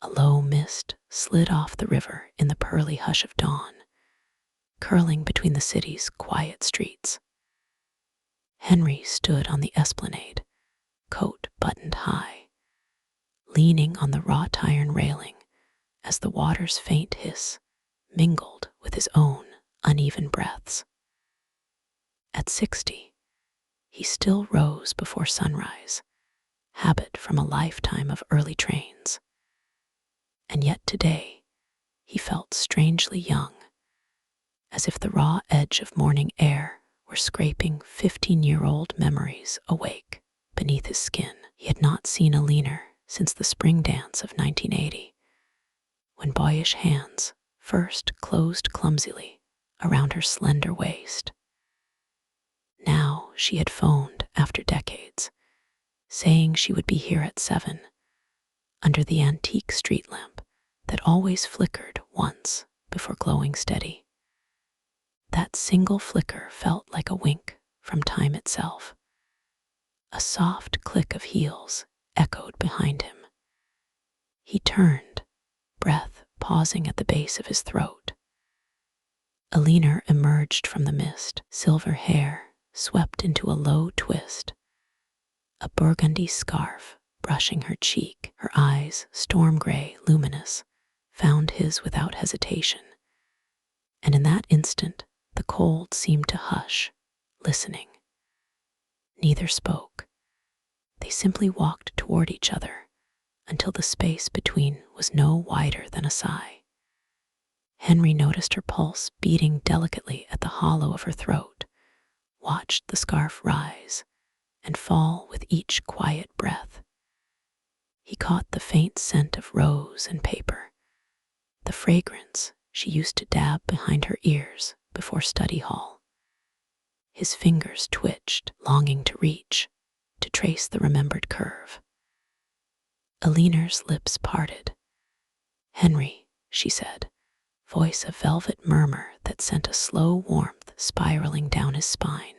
A low mist slid off the river in the pearly hush of dawn, curling between the city's quiet streets. Henry stood on the esplanade, coat buttoned high, leaning on the wrought iron railing as the water's faint hiss mingled with his own uneven breaths. At 60, he still rose before sunrise, habit from a lifetime of early trains. And yet today, he felt strangely young, as if the raw edge of morning air were scraping 15-year-old memories awake beneath his skin. He had not seen a leaner since the spring dance of 1980, when boyish hands first closed clumsily around her slender waist. Now she had phoned after decades, saying she would be here at 7, under the antique street lamp that always flickered once before glowing steady. That single flicker felt like a wink from time itself. A soft click of heels echoed behind him. He turned, breath pausing at the base of his throat. A leaner emerged from the mist, silver hair swept into a low twist, a burgundy scarf brushing her cheek, her eyes, storm gray, luminous, found his without hesitation. And in that instant, the cold seemed to hush, listening. Neither spoke. They simply walked toward each other until the space between was no wider than a sigh. Henry noticed her pulse beating delicately at the hollow of her throat, watched the scarf rise and fall with each quiet breath. He caught the faint scent of rose and paper, the fragrance she used to dab behind her ears before study hall. His fingers twitched, longing to reach, to trace the remembered curve. Aliner's lips parted. "Henry," she said, voice a velvet murmur that sent a slow warmth spiraling down his spine.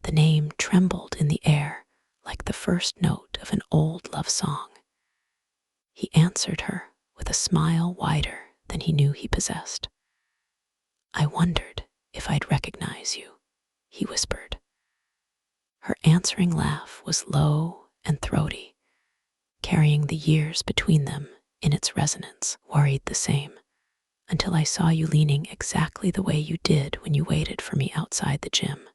The name trembled in the air like the first note of an old love song. He answered her with a smile wider than he knew he possessed. "I wondered if I'd recognize you," he whispered. Her answering laugh was low and throaty, carrying the years between them in its resonance. "Worried the same, until I saw you leaning exactly the way you did when you waited for me outside the gym."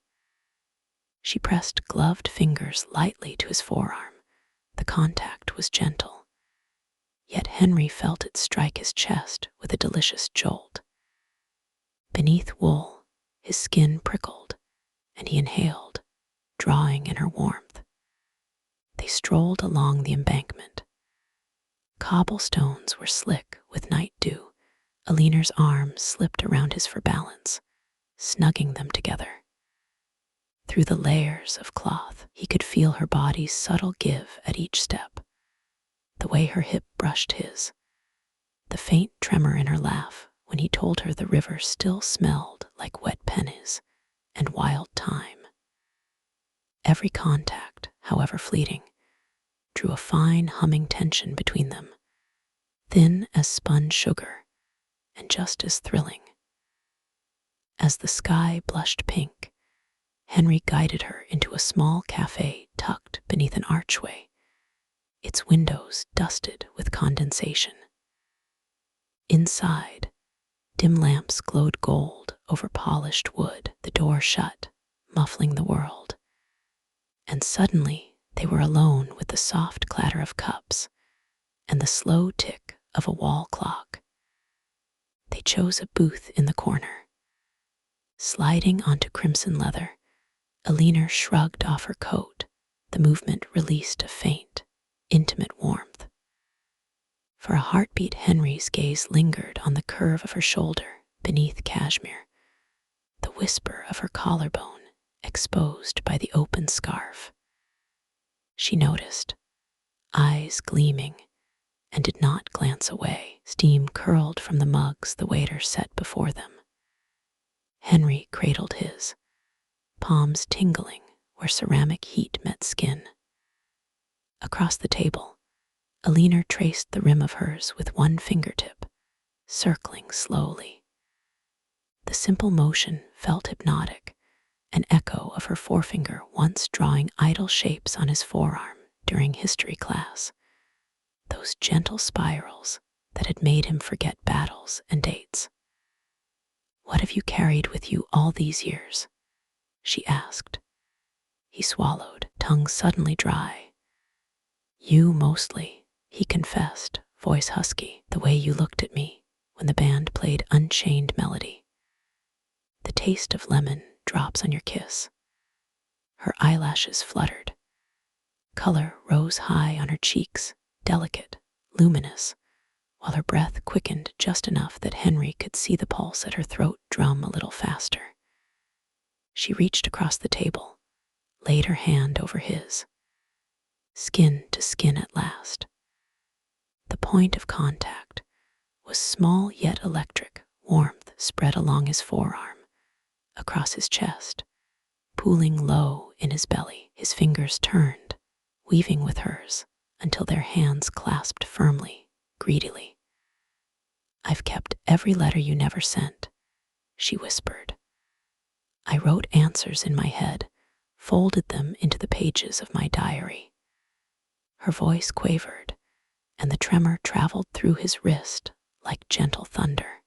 She pressed gloved fingers lightly to his forearm. The contact was gentle, yet Henry felt it strike his chest with a delicious jolt. Beneath wool, his skin prickled, and he inhaled, drawing in her warmth. They strolled along the embankment. Cobblestones were slick with night dew. Aliner's arm slipped around his for balance, snugging them together. Through the layers of cloth, he could feel her body's subtle give at each step, the way her hip brushed his, the faint tremor in her laugh when he told her the river still smelled like wet pennies and wild thyme. Every contact, however fleeting, drew a fine humming tension between them, thin as spun sugar and just as thrilling. As the sky blushed pink, Henry guided her into a small cafe tucked beneath an archway, its windows dusted with condensation. Inside, dim lamps glowed gold over polished wood, the door shut, muffling the world. And suddenly they were alone with the soft clatter of cups and the slow tick of a wall clock. They chose a booth in the corner. Sliding onto crimson leather, Alina shrugged off her coat. The movement released a faint, intimate warmth. For a heartbeat, Henry's gaze lingered on the curve of her shoulder beneath cashmere, the whisper of her collarbone exposed by the open scarf. She noticed, eyes gleaming, and did not glance away. Steam curled from the mugs the waiter set before them. Henry cradled his, palms tingling where ceramic heat met skin. Across the table, Alina traced the rim of hers with one fingertip, circling slowly. The simple motion felt hypnotic, an echo of her forefinger once drawing idle shapes on his forearm during history class. Those gentle spirals that had made him forget battles and dates. "What have you carried with you all these years?" she asked. He swallowed, tongue suddenly dry. "You mostly," he confessed, voice husky, "the way you looked at me when the band played Unchained Melody. The taste of lemon drops on your kiss." Her eyelashes fluttered. Color rose high on her cheeks, delicate, luminous, while her breath quickened just enough that Henry could see the pulse at her throat drum a little faster. She reached across the table, laid her hand over his. Skin to skin at last. The point of contact was small yet electric. Warmth spread along his forearm, across his chest, pooling low in his belly. His fingers turned, weaving with hers, until their hands clasped firmly, greedily. "I've kept every letter you never sent," she whispered. "I wrote answers in my head, folded them into the pages of my diary." Her voice quavered, and the tremor traveled through his wrist like gentle thunder.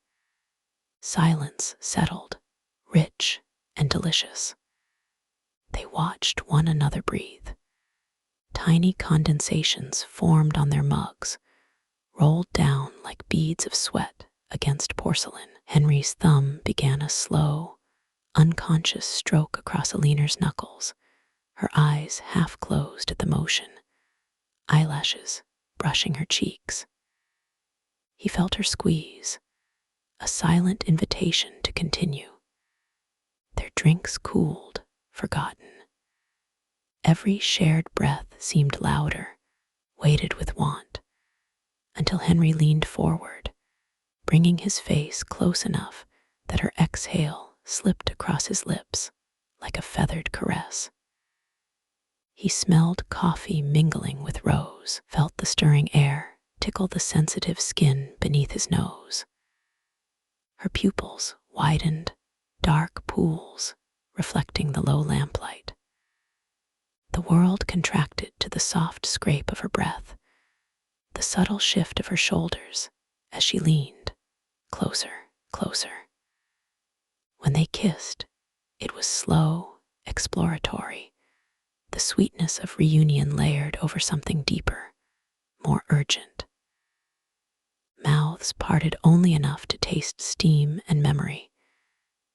Silence settled, rich and delicious. They watched one another breathe. Tiny condensations formed on their mugs, rolled down like beads of sweat against porcelain. Henry's thumb began a slow, unconscious stroke across Alina's knuckles, her eyes half closed at the motion, eyelashes brushing her cheeks. He felt her squeeze, a silent invitation to continue. Their drinks cooled, forgotten. Every shared breath seemed louder, weighted with want, until Henry leaned forward, bringing his face close enough that her exhale slipped across his lips like a feathered caress. He smelled coffee mingling with rose, felt the stirring air tickle the sensitive skin beneath his nose. Her pupils widened, dark pools reflecting the low lamplight. The world contracted to the soft scrape of her breath, the subtle shift of her shoulders as she leaned closer, closer. When they kissed, it was slow, exploratory, the sweetness of reunion layered over something deeper, more urgent. Mouths parted only enough to taste steam and memory.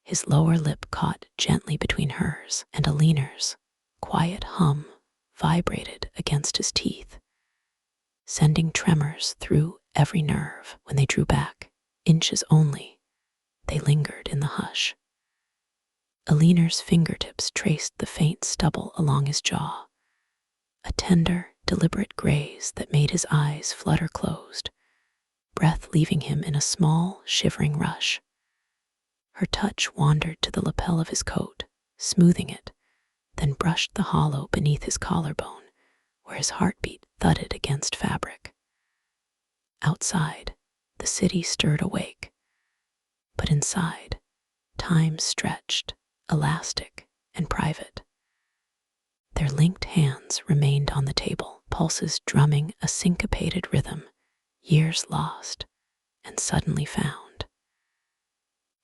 His lower lip caught gently between hers, and Alina's quiet hum vibrated against his teeth, sending tremors through every nerve. When they drew back, inches only, they lingered in the hush. Alina's fingertips traced the faint stubble along his jaw, a tender, deliberate graze that made his eyes flutter closed, breath leaving him in a small, shivering rush. Her touch wandered to the lapel of his coat, smoothing it, then brushed the hollow beneath his collarbone, where his heartbeat thudded against fabric. Outside, the city stirred awake, but inside, time stretched, elastic and private. Their linked hands remained on the table, pulses drumming a syncopated rhythm, years lost and suddenly found.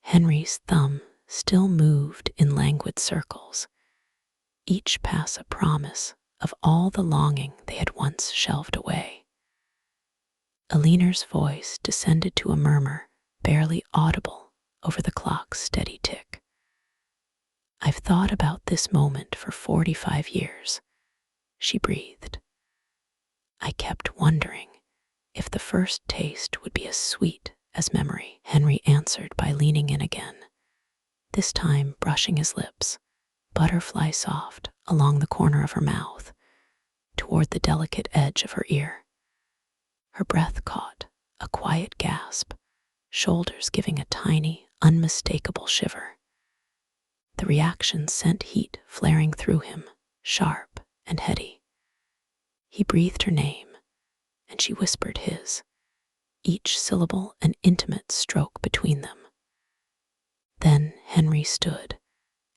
Henry's thumb still moved in languid circles, each pass a promise of all the longing they had once shelved away. Alina's voice descended to a murmur barely audible over the clock's steady tick. "I've thought about this moment for 45 years, she breathed. "I kept wondering if the first taste would be as sweet as memory." Henry answered by leaning in again, this time brushing his lips, butterfly soft along the corner of her mouth, toward the delicate edge of her ear. Her breath caught a quiet gasp, shoulders giving a tiny, unmistakable shiver. The reaction sent heat flaring through him, sharp and heady. He breathed her name, and she whispered his, each syllable an intimate stroke between them. Then Henry stood,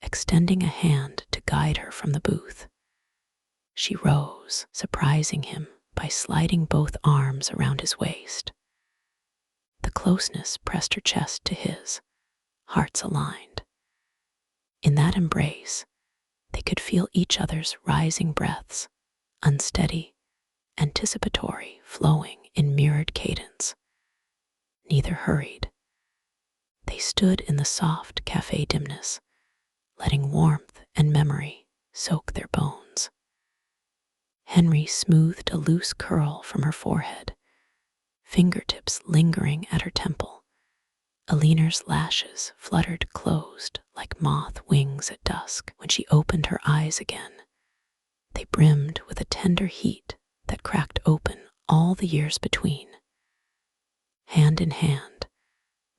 extending a hand to guide her from the booth. She rose, surprising him by sliding both arms around his waist. The closeness pressed her chest to his, hearts aligned. In that embrace, they could feel each other's rising breaths, unsteady, anticipatory, flowing in mirrored cadence. Neither hurried. They stood in the soft cafe dimness, letting warmth and memory soak their bones. Henry smoothed a loose curl from her forehead, fingertips lingering at her temple. Alina's lashes fluttered closed like moth wings at dusk. When she opened her eyes again, they brimmed with a tender heat that cracked open all the years between. Hand in hand,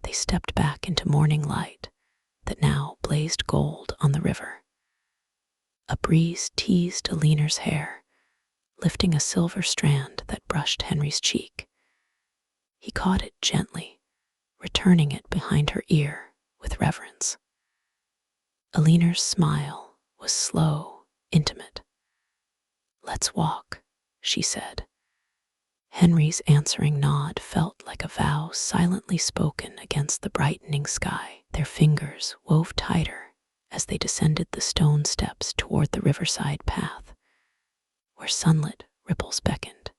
they stepped back into morning light that now blazed gold on the river. A breeze teased Alina's hair, lifting a silver strand that brushed Henry's cheek. He caught it gently, returning it behind her ear with reverence. Alina's smile was slow, intimate. "Let's walk," she said. Henry's answering nod felt like a vow silently spoken against the brightening sky. Their fingers wove tighter as they descended the stone steps toward the riverside path, where sunlit ripples beckoned,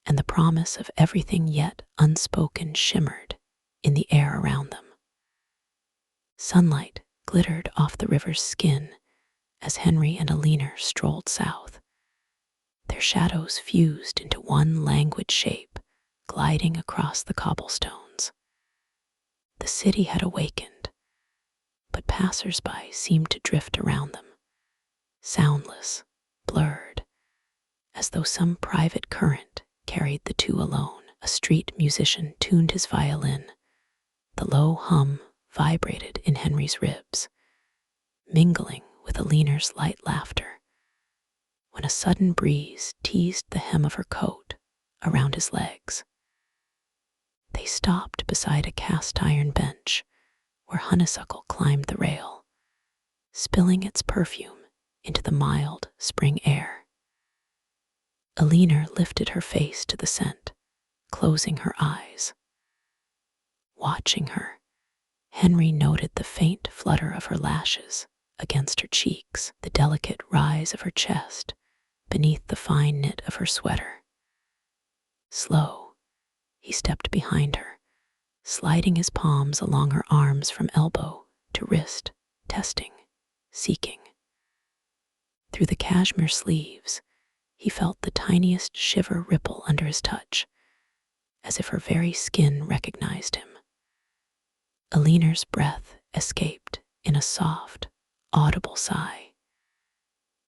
and the promise of everything yet unspoken shimmered in the air around them. Sunlight glittered off the river's skin as Henry and Alina strolled south. Their shadows fused into one languid shape, gliding across the cobblestones. The city had awakened, but passers-by seemed to drift around them, soundless, blurred, as though some private current carried the two alone. A street musician tuned his violin. The low hum vibrated in Henry's ribs, mingling with Alina's light laughter, when a sudden breeze teased the hem of her coat around his legs. They stopped beside a cast-iron bench where honeysuckle climbed the rail, spilling its perfume into the mild spring air. Alina lifted her face to the scent, closing her eyes. Watching her, Henry noted the faint flutter of her lashes against her cheeks, the delicate rise of her chest beneath the fine knit of her sweater. Slow, he stepped behind her, sliding his palms along her arms from elbow to wrist, testing, seeking. Through the cashmere sleeves, he felt the tiniest shiver ripple under his touch, as if her very skin recognized him. Alina's breath escaped in a soft, audible sigh.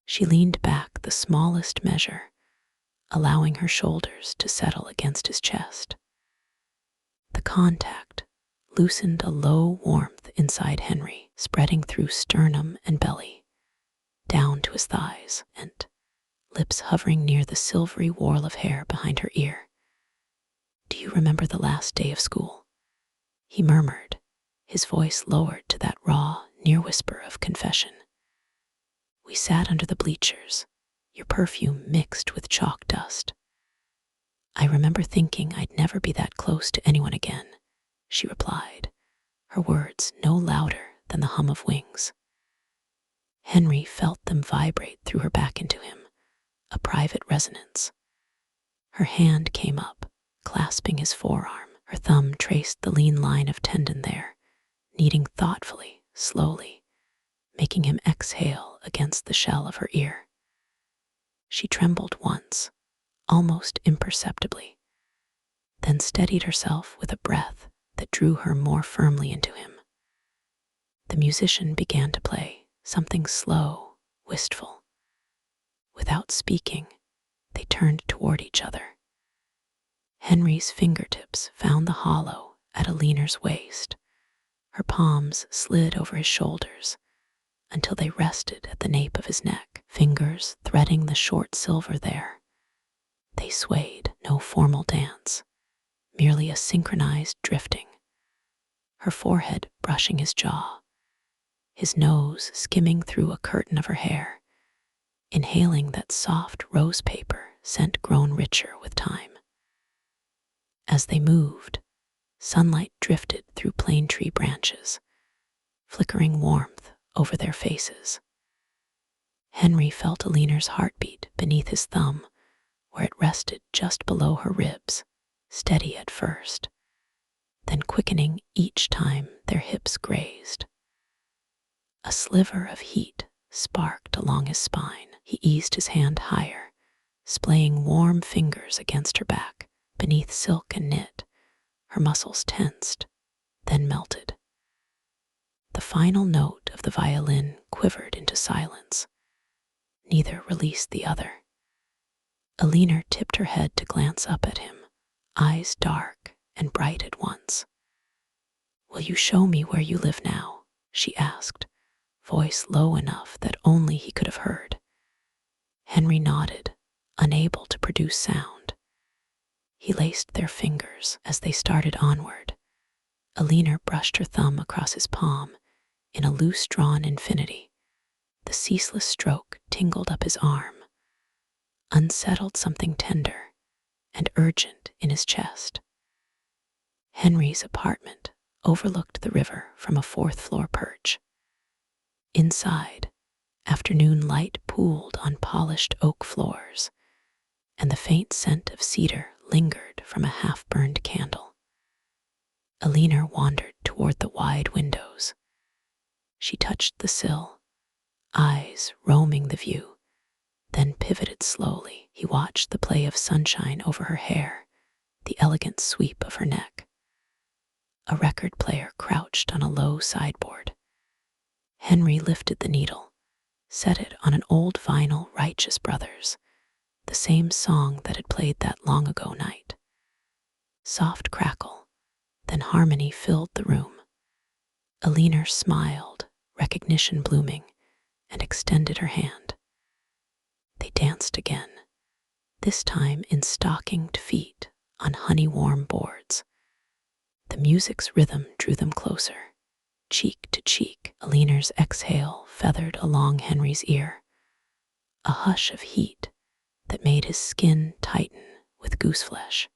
She leaned back the smallest measure, allowing her shoulders to settle against his chest. The contact loosened a low warmth inside Henry, spreading through sternum and belly, down to his thighs, and lips hovering near the silvery whorl of hair behind her ear. "Do you remember the last day of school?" he murmured, his voice lowered to that raw, near whisper of confession. "We sat under the bleachers, your perfume mixed with chalk dust. I remember thinking I'd never be that close to anyone again," she replied, her words no louder than the hum of wings. Henry felt them vibrate through her back into him, a private resonance. Her hand came up, clasping his forearm. Her thumb traced the lean line of tendon there, kneading thoughtfully, slowly, making him exhale against the shell of her ear. She trembled once, almost imperceptibly, then steadied herself with a breath that drew her more firmly into him. The musician began to play, something slow, wistful. Without speaking, they turned toward each other. Henry's fingertips found the hollow at Alina's waist. Her palms slid over his shoulders until they rested at the nape of his neck, fingers threading the short silver there, They swayed, no formal dance, merely a synchronized drifting, her forehead brushing his jaw, his nose skimming through a curtain of her hair, inhaling that soft rose paper scent grown richer with time. As they moved, sunlight drifted through plane tree branches, flickering warmth over their faces. Henry felt Alina's heartbeat beneath his thumb, where it rested just below her ribs, steady at first, then quickening each time their hips grazed. A sliver of heat sparked along his spine. He eased his hand higher, splaying warm fingers against her back, beneath silk and knit. Her muscles tensed, then melted. The final note of the violin quivered into silence. Neither released the other. Alina tipped her head to glance up at him, eyes dark and bright at once. "Will you show me where you live now?" she asked, voice low enough that only he could have heard. Henry nodded, unable to produce sound. He laced their fingers as they started onward. Alina brushed her thumb across his palm in a loose-drawn infinity. The ceaseless stroke tingled up his arm, unsettled something tender and urgent in his chest. Henry's apartment overlooked the river from a fourth-floor perch. Inside, afternoon light pooled on polished oak floors, and the faint scent of cedar lingered from a half-burned candle. Alina wandered toward the wide windows. She touched the sill, eyes roaming the view, then pivoted slowly. He watched the play of sunshine over her hair, the elegant sweep of her neck. A record player crouched on a low sideboard. Henry lifted the needle, set it on an old vinyl Righteous Brothers, the same song that had played that long ago night. Soft crackle, then harmony filled the room. Alina smiled, recognition blooming, and extended her hand. They danced again, this time in stockinged feet on honey-warm boards. The music's rhythm drew them closer, cheek to cheek. Alina's exhale feathered along Henry's ear, a hush of heat that made his skin tighten with gooseflesh.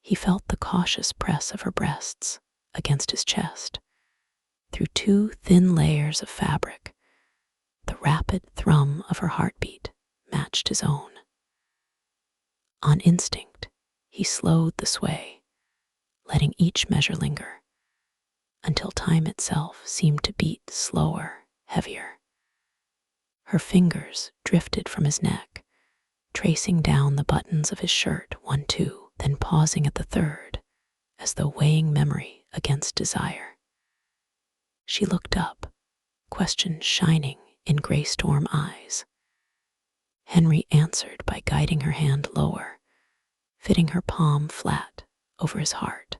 He felt the cautious press of her breasts against his chest. Through two thin layers of fabric, the rapid thrum of her heartbeat matched his own. On instinct, he slowed the sway, letting each measure linger, until time itself seemed to beat slower, heavier. Her fingers drifted from his neck, tracing down the buttons of his shirt 1, 2, then pausing at the third, as though weighing memory against desire. She looked up, question shining in gray storm eyes. Henry answered by guiding her hand lower, fitting her palm flat over his heart.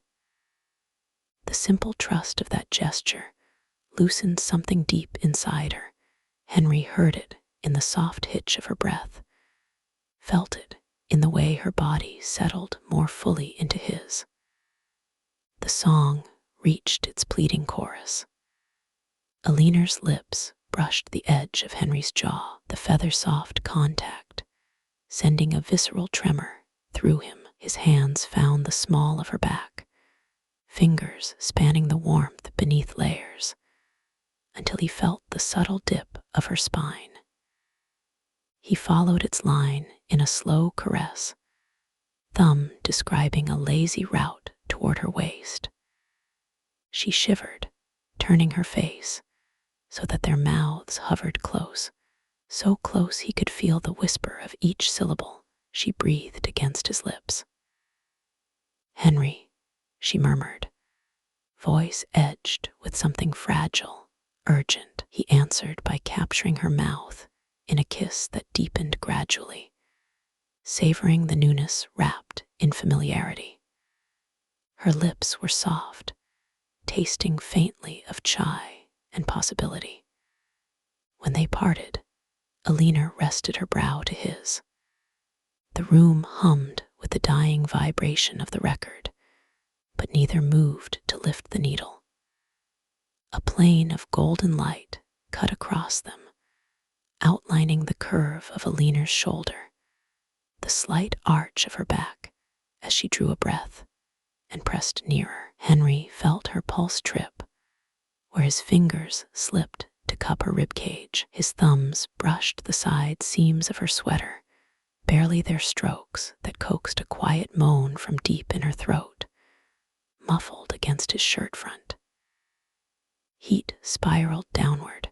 The simple trust of that gesture loosened something deep inside her. Henry heard it in the soft hitch of her breath, felt it in the way her body settled more fully into his. The song reached its pleading chorus. Alina's lips brushed the edge of Henry's jaw, the feather-soft contact, sending a visceral tremor through him. His hands found the small of her back, fingers spanning the warmth beneath layers, until he felt the subtle dip of her spine. He followed its line in a slow caress, thumb describing a lazy route toward her waist. She shivered, turning her face so that their mouths hovered close, so close he could feel the whisper of each syllable she breathed against his lips. "Henry," she murmured, voice edged with something fragile, urgent. He answered by capturing her mouth in a kiss that deepened gradually, savoring the newness wrapped in familiarity. Her lips were soft, tasting faintly of chai and possibility. When they parted, Alina rested her brow to his. The room hummed with the dying vibration of the record, but neither moved to lift the needle. A plane of golden light cut across them, outlining the curve of Alina's shoulder, the slight arch of her back as she drew a breath and pressed nearer. Henry felt her pulse trip, where his fingers slipped to cup her ribcage. His thumbs brushed the side seams of her sweater, barely their strokes that coaxed a quiet moan from deep in her throat, muffled against his shirt front. Heat spiraled downward,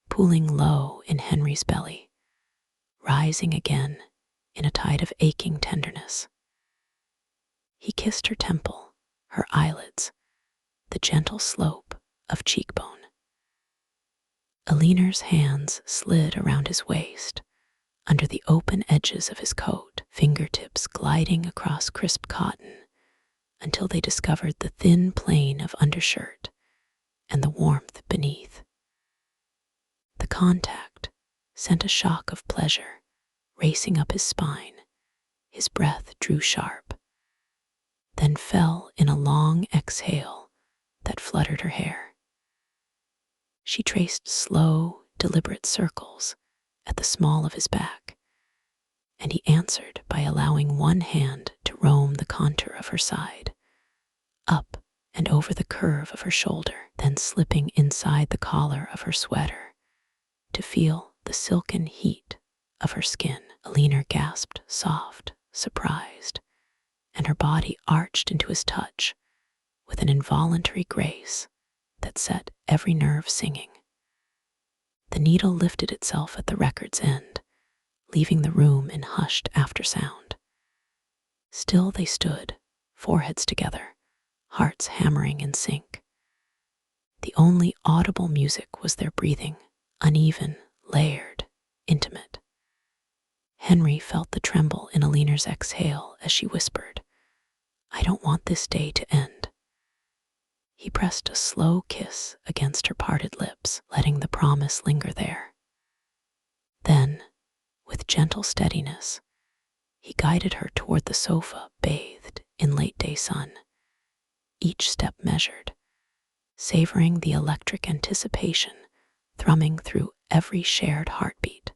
pooling low in Henry's belly, rising again in a tide of aching tenderness. He kissed her temple, her eyelids, the gentle slope of cheekbone. Alina's hands slid around his waist, under the open edges of his coat, fingertips gliding across crisp cotton until they discovered the thin plane of undershirt and the warmth beneath. The contact sent a shock of pleasure racing up his spine. His breath drew sharp, then fell in a long exhale that fluttered her hair. She traced slow, deliberate circles at the small of his back, and he answered by allowing one hand to roam the contour of her side, up and over the curve of her shoulder, then slipping inside the collar of her sweater to feel the silken heat of her skin. Alina gasped, soft, surprised, and her body arched into his touch with an involuntary grace that set every nerve singing. The needle lifted itself at the record's end, leaving the room in hushed aftersound. Still they stood, foreheads together, hearts hammering in sync. The only audible music was their breathing, uneven, layered, intimate. Henry felt the tremble in Alina's exhale as she whispered, "I don't want this day to end." He pressed a slow kiss against her parted lips, letting the promise linger there. Then, with gentle steadiness, he guided her toward the sofa bathed in late-day sun, each step measured, savoring the electric anticipation thrumming through every shared heartbeat.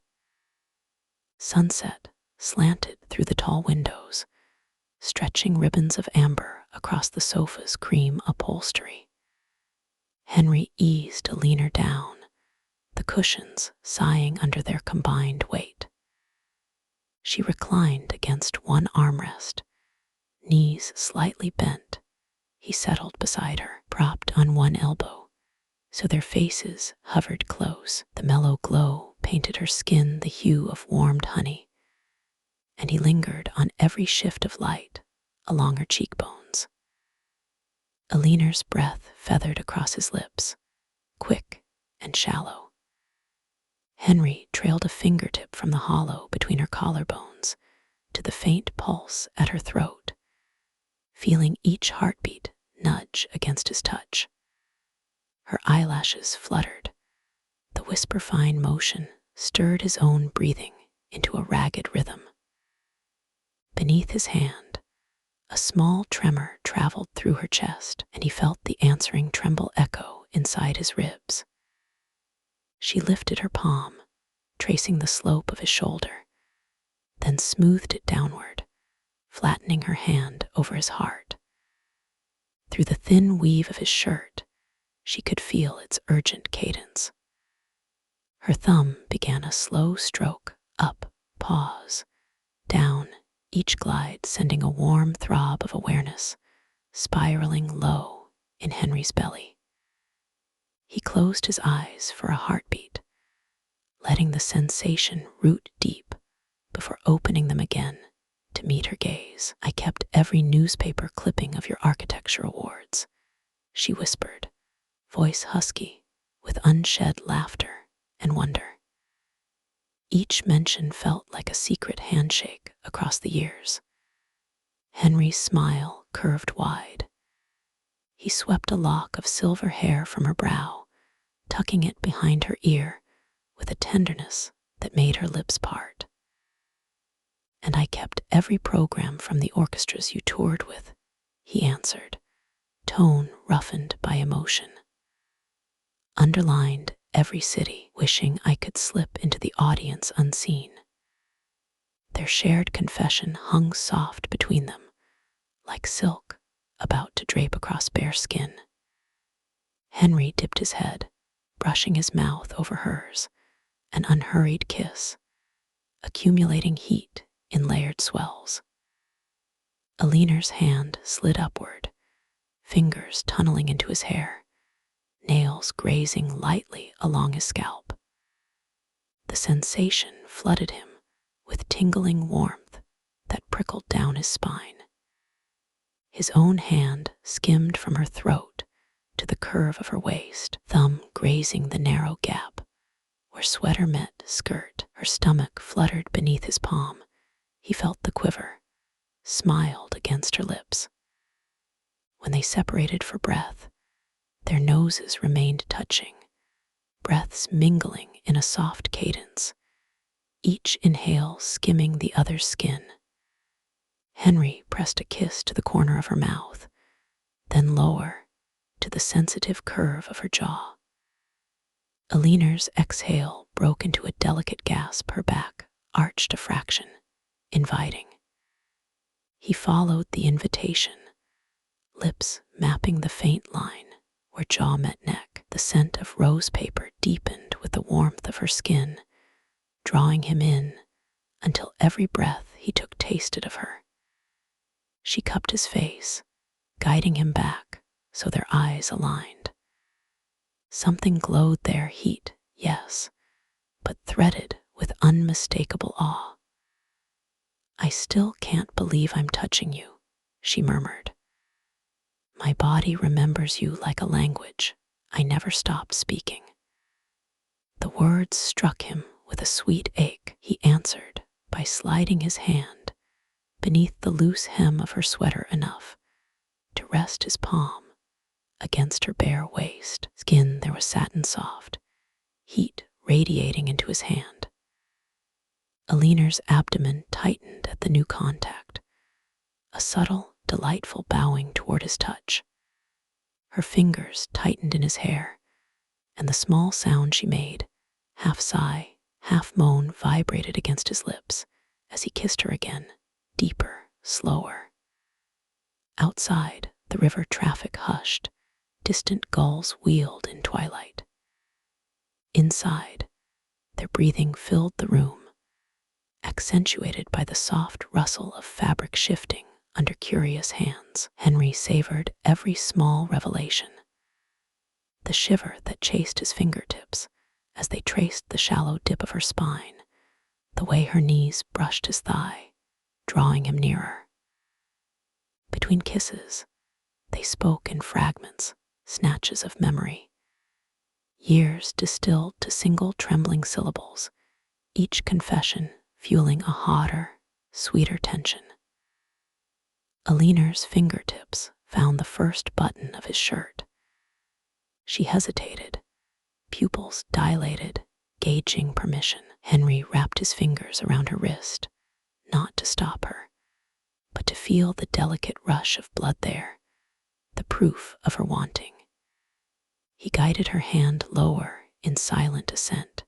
Sunset slanted through the tall windows, stretching ribbons of amber across the sofa's cream upholstery. Henry eased Alina down, the cushions sighing under their combined weight. She reclined against one armrest, knees slightly bent. He settled beside her, propped on one elbow, so their faces hovered close. The mellow glow painted her skin the hue of warmed honey, and he lingered on every shift of light along her cheekbones. Alina's breath feathered across his lips, quick and shallow. Henry trailed a fingertip from the hollow between her collarbones to the faint pulse at her throat, feeling each heartbeat nudge against his touch. Her eyelashes fluttered. The whisper-fine motion stirred his own breathing into a ragged rhythm. Beneath his hand, a small tremor traveled through her chest, and he felt the answering tremble echo inside his ribs. She lifted her palm, tracing the slope of his shoulder, then smoothed it downward, flattening her hand over his heart. Through the thin weave of his shirt, she could feel its urgent cadence. Her thumb began a slow stroke, up, pause, down, each glide sending a warm throb of awareness, spiraling low in Henry's belly. He closed his eyes for a heartbeat, letting the sensation root deep before opening them again to meet her gaze. "I kept every newspaper clipping of your architecture awards," she whispered, voice husky with unshed laughter and wonder. Each mention felt like a secret handshake across the years. Henry's smile curved wide. He swept a lock of silver hair from her brow, tucking it behind her ear with a tenderness that made her lips part. And I kept every program from the orchestras you toured with, he answered, tone roughened by emotion. Underlined every city, wishing I could slip into the audience unseen. Their shared confession hung soft between them, like silk about to drape across bare skin. Henry dipped his head, brushing his mouth over hers, an unhurried kiss, accumulating heat in layered swells. Aliner's hand slid upward, fingers tunneling into his hair, nails grazing lightly along his scalp. The sensation flooded him with tingling warmth that prickled down his spine. His own hand skimmed from her throat to the curve of her waist, thumb grazing the narrow gap where sweater met skirt. Her stomach fluttered beneath his palm. He felt the quiver, smiled against her lips. When they separated for breath, their noses remained touching, breaths mingling in a soft cadence, each inhale skimming the other's skin. Henry pressed a kiss to the corner of her mouth, then lower to the sensitive curve of her jaw. Aliner's exhale broke into a delicate gasp, her back arched a fraction, inviting. He followed the invitation, lips mapping the faint line where jaw met neck. The scent of rose paper deepened with the warmth of her skin, drawing him in until every breath he took tasted of her. She cupped his face, guiding him back so their eyes aligned. Something glowed there, heat, yes, but threaded with unmistakable awe. I still can't believe I'm touching you, she murmured. My body remembers you like a language I never stopped speaking. The words struck him with a sweet ache. He answered by sliding his hand beneath the loose hem of her sweater enough to rest his palm against her bare waist. Skin there was satin soft, heat radiating into his hand. Aliner's abdomen tightened at the new contact, a subtle, delightful bowing toward his touch. Her fingers tightened in his hair, and the small sound she made, half sigh, half moan, vibrated against his lips as he kissed her again, deeper, slower. Outside, the river traffic hushed, distant gulls wheeled in twilight. Inside, their breathing filled the room, accentuated by the soft rustle of fabric shifting under curious hands. Henry savored every small revelation. The shiver that chased his fingertips as they traced the shallow dip of her spine, the way her knees brushed his thigh, drawing him nearer. Between kisses, they spoke in fragments, snatches of memory. Years distilled to single trembling syllables, each confession fueling a hotter, sweeter tension. Aliner's fingertips found the first button of his shirt. She hesitated, pupils dilated, gauging permission. Henry wrapped his fingers around her wrist, not to stop her, but to feel the delicate rush of blood there, the proof of her wanting. He guided her hand lower in silent assent.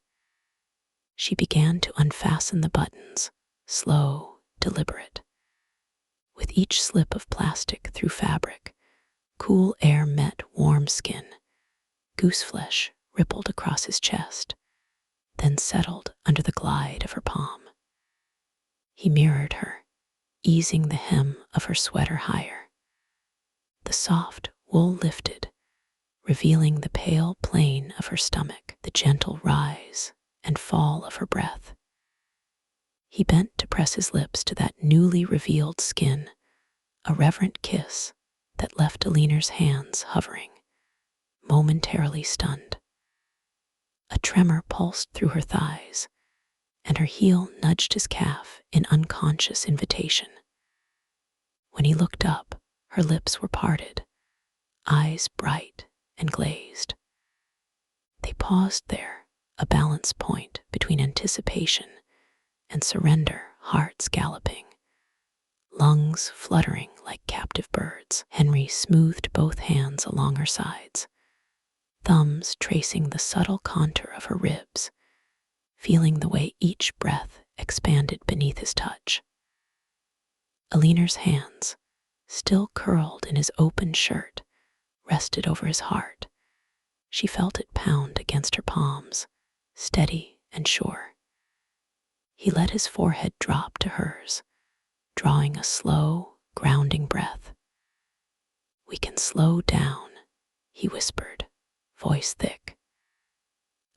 She began to unfasten the buttons, slow, deliberate. With each slip of plastic through fabric, cool air met warm skin. Gooseflesh rippled across his chest, then settled under the glide of her palm. He mirrored her, easing the hem of her sweater higher. The soft wool lifted, revealing the pale plane of her stomach, the gentle rise and fall of her breath. He bent to press his lips to that newly revealed skin, a reverent kiss that left Aliner's hands hovering, momentarily stunned. A tremor pulsed through her thighs, and her heel nudged his calf in unconscious invitation. When he looked up, her lips were parted, eyes bright and glazed. They paused there, a balance point between anticipation and surrender hearts galloping, lungs fluttering like captive birds. Henry smoothed both hands along her sides, thumbs tracing the subtle contour of her ribs, feeling the way each breath expanded beneath his touch. Aliner's hands, still curled in his open shirt, rested over his heart. She felt it pound against her palms, steady and sure. He let his forehead drop to hers, drawing a slow, grounding breath. "We can slow down," he whispered, voice thick.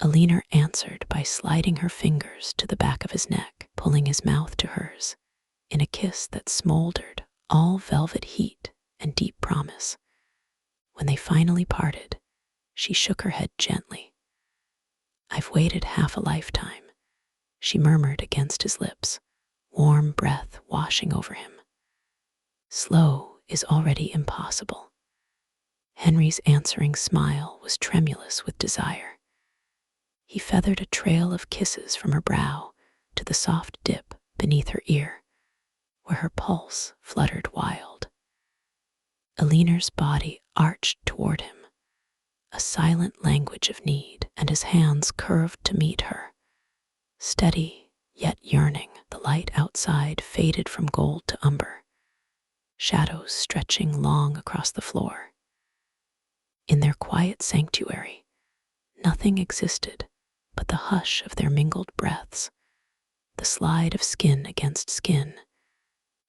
Alina answered by sliding her fingers to the back of his neck, pulling his mouth to hers, in a kiss that smoldered, all velvet heat and deep promise. When they finally parted, she shook her head gently. "I've waited half a lifetime," she murmured against his lips, warm breath washing over him. "Slow is already impossible." Henry's answering smile was tremulous with desire. He feathered a trail of kisses from her brow to the soft dip beneath her ear, where her pulse fluttered wild. Aliner's body arched toward him, a silent language of need, and his hands curved to meet her. Steady, yet yearning, the light outside faded from gold to umber, shadows stretching long across the floor. In their quiet sanctuary, nothing existed but the hush of their mingled breaths, the slide of skin against skin,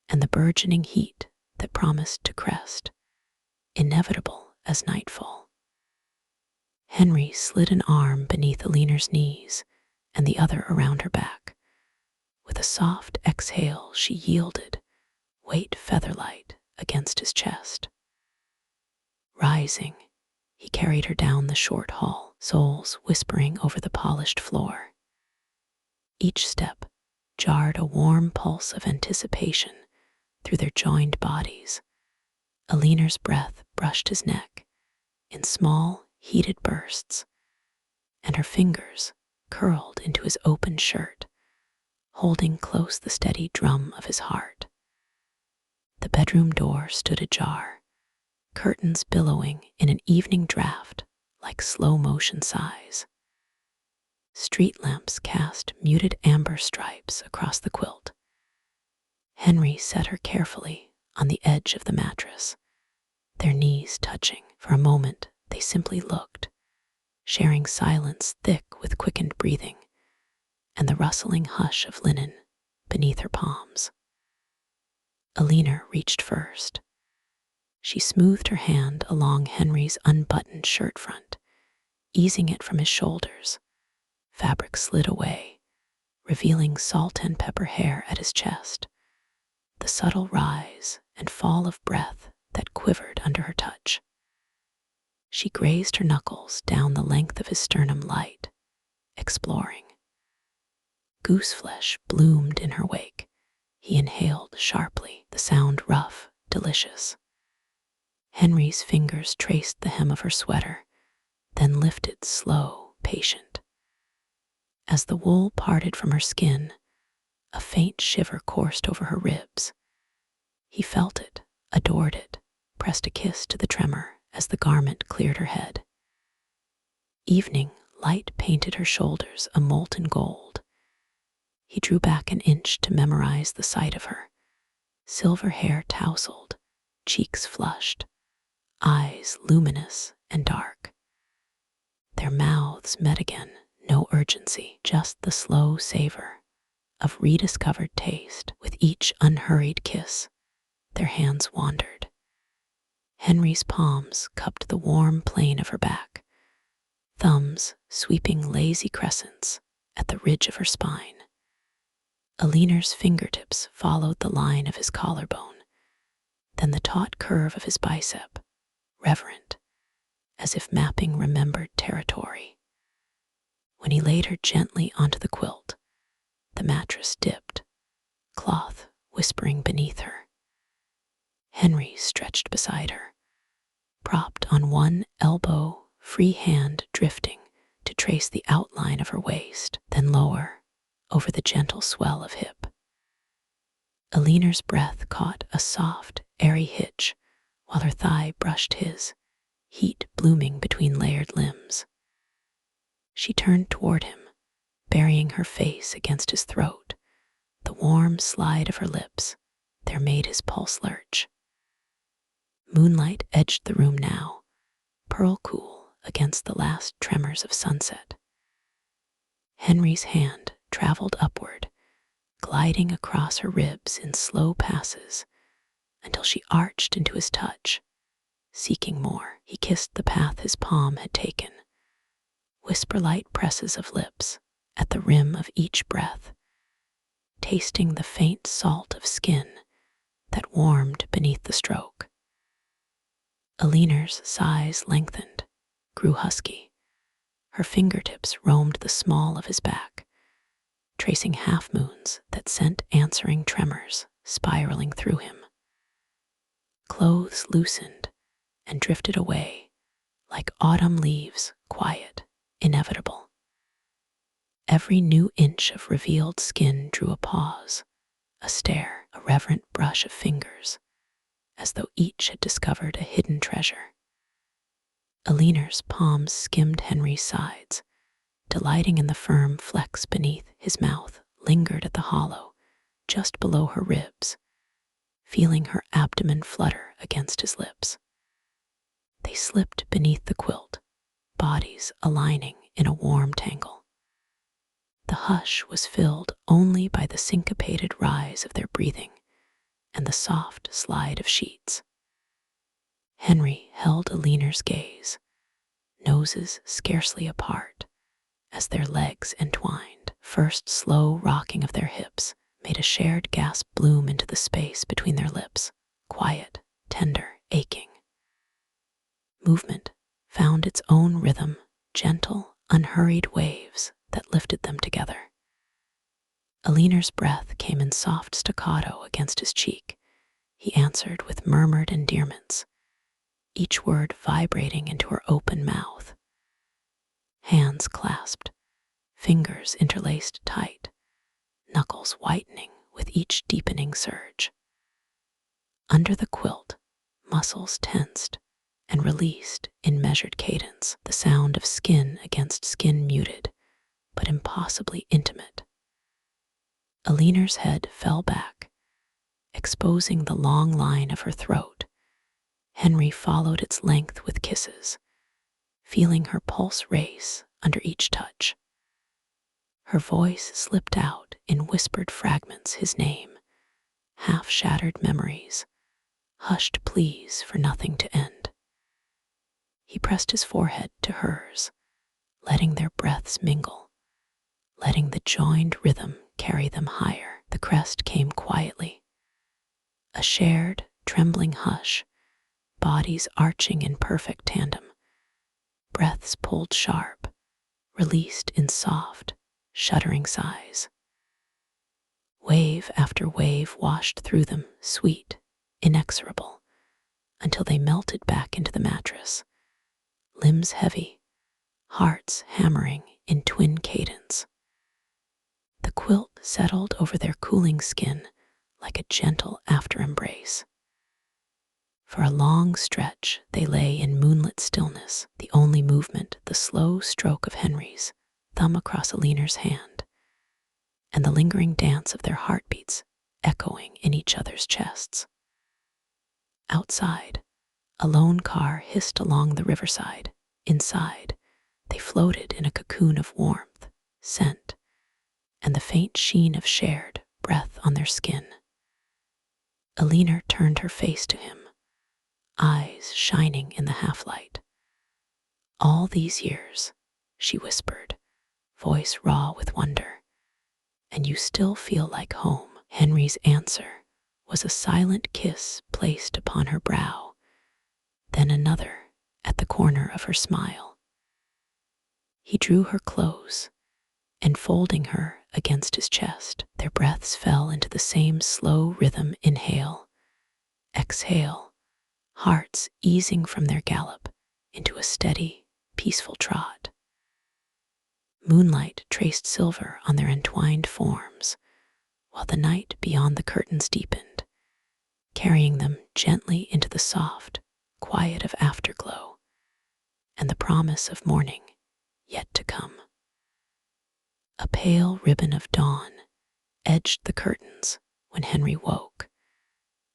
and the burgeoning heat that promised to crest, inevitable as nightfall. Henry slid an arm beneath Aliner's knees and the other around her back. With a soft exhale, she yielded, weight featherlight against his chest. Rising, he carried her down the short hall, soles whispering over the polished floor. Each step jarred a warm pulse of anticipation through their joined bodies. Aliner's breath brushed his neck in small, heated bursts, and her fingers curled into his open shirt, holding close the steady drum of his heart. The bedroom door stood ajar, curtains billowing in an evening draft like slow-motion sighs. Street lamps cast muted amber stripes across the quilt. Henry set her carefully on the edge of the mattress, their knees touching. For a moment, they simply looked, sharing silence thick with quickened breathing and the rustling hush of linen beneath her palms. Alina reached first. She smoothed her hand along Henry's unbuttoned shirt front, easing it from his shoulders. Fabric slid away, revealing salt and pepper hair at his chest, the subtle rise and fall of breath that quivered under her touch. She grazed her knuckles down the length of his sternum light, exploring. Gooseflesh bloomed in her wake. He inhaled sharply, the sound rough, delicious. Henry's fingers traced the hem of her sweater, then lifted slow, patient. As the wool parted from her skin, a faint shiver coursed over her ribs. He felt it, adored it, pressed a kiss to the tremor as the garment cleared her head. Evening light painted her shoulders a molten gold. He drew back an inch to memorize the sight of her. Silver hair tousled, cheeks flushed, eyes luminous and dark. Their mouths met again, no urgency, just the slow savor of rediscovered taste. With each unhurried kiss, their hands wandered. Henry's palms cupped the warm plane of her back, thumbs sweeping lazy crescents at the ridge of her spine. Aliner's fingertips followed the line of his collarbone, then the taut curve of his bicep, reverent, as if mapping remembered territory. When he laid her gently onto the quilt, the mattress dipped, cloth whispering beneath her. Henry stretched beside her, propped on one elbow, free hand drifting to trace the outline of her waist, then lower, over the gentle swell of hip. Aliner's breath caught a soft, airy hitch while her thigh brushed his, heat blooming between layered limbs. She turned toward him, burying her face against his throat. The warm slide of her lips there made his pulse lurch. Moonlight edged the room now, pearl cool against the last tremors of sunset. Henry's hand traveled upward, gliding across her ribs in slow passes until she arched into his touch. Seeking more, he kissed the path his palm had taken, whisper-light presses of lips at the rim of each breath, tasting the faint salt of skin that warmed beneath the stroke. Aliner's sighs lengthened, grew husky. Her fingertips roamed the small of his back, tracing half-moons that sent answering tremors spiraling through him. Clothes loosened and drifted away like autumn leaves, quiet, inevitable. Every new inch of revealed skin drew a pause, a stare, a reverent brush of fingers, as though each had discovered a hidden treasure. Aliner's palms skimmed Henry's sides, delighting in the firm flex beneath his mouth, lingered at the hollow, just below her ribs, feeling her abdomen flutter against his lips. They slipped beneath the quilt, bodies aligning in a warm tangle. The hush was filled only by the syncopated rise of their breathing and the soft slide of sheets. Henry held Aliner's gaze, noses scarcely apart, as their legs entwined. First slow rocking of their hips made a shared gasp bloom into the space between their lips, quiet, tender, aching. Movement found its own rhythm, gentle, unhurried waves that lifted them together. Aliner's breath came in soft staccato against his cheek. He answered with murmured endearments, each word vibrating into her open mouth. Hands clasped, fingers interlaced tight, knuckles whitening with each deepening surge. Under the quilt, muscles tensed and released in measured cadence, the sound of skin against skin muted, but impossibly intimate. Aliner's head fell back, exposing the long line of her throat. Henry followed its length with kisses, feeling her pulse race under each touch. Her voice slipped out in whispered fragments his name, half-shattered memories, hushed pleas for nothing to end. He pressed his forehead to hers, letting their breaths mingle, letting the joined rhythm carry them higher. The crest came quietly, a shared, trembling hush, bodies arching in perfect tandem, breaths pulled sharp, released in soft, shuddering sighs. Wave after wave washed through them, sweet, inexorable, until they melted back into the mattress, limbs heavy, hearts hammering in twin cadence. The quilt settled over their cooling skin like a gentle after-embrace. For a long stretch, they lay in moonlit stillness, the only movement the slow stroke of Henry's thumb across Aliner's hand, and the lingering dance of their heartbeats echoing in each other's chests. Outside, a lone car hissed along the riverside. Inside, they floated in a cocoon of warmth, scent, and the faint sheen of shared breath on their skin. Aliner turned her face to him, eyes shining in the half-light. "All these years," she whispered, voice raw with wonder, "and you still feel like home." Henry's answer was a silent kiss placed upon her brow, then another at the corner of her smile. He drew her close, enfolding her against his chest. Their breaths fell into the same slow rhythm, inhale, exhale, hearts easing from their gallop into a steady, peaceful trot. Moonlight traced silver on their entwined forms, while the night beyond the curtains deepened, carrying them gently into the soft quiet of afterglow and the promise of morning yet to come. A pale ribbon of dawn edged the curtains when Henry woke.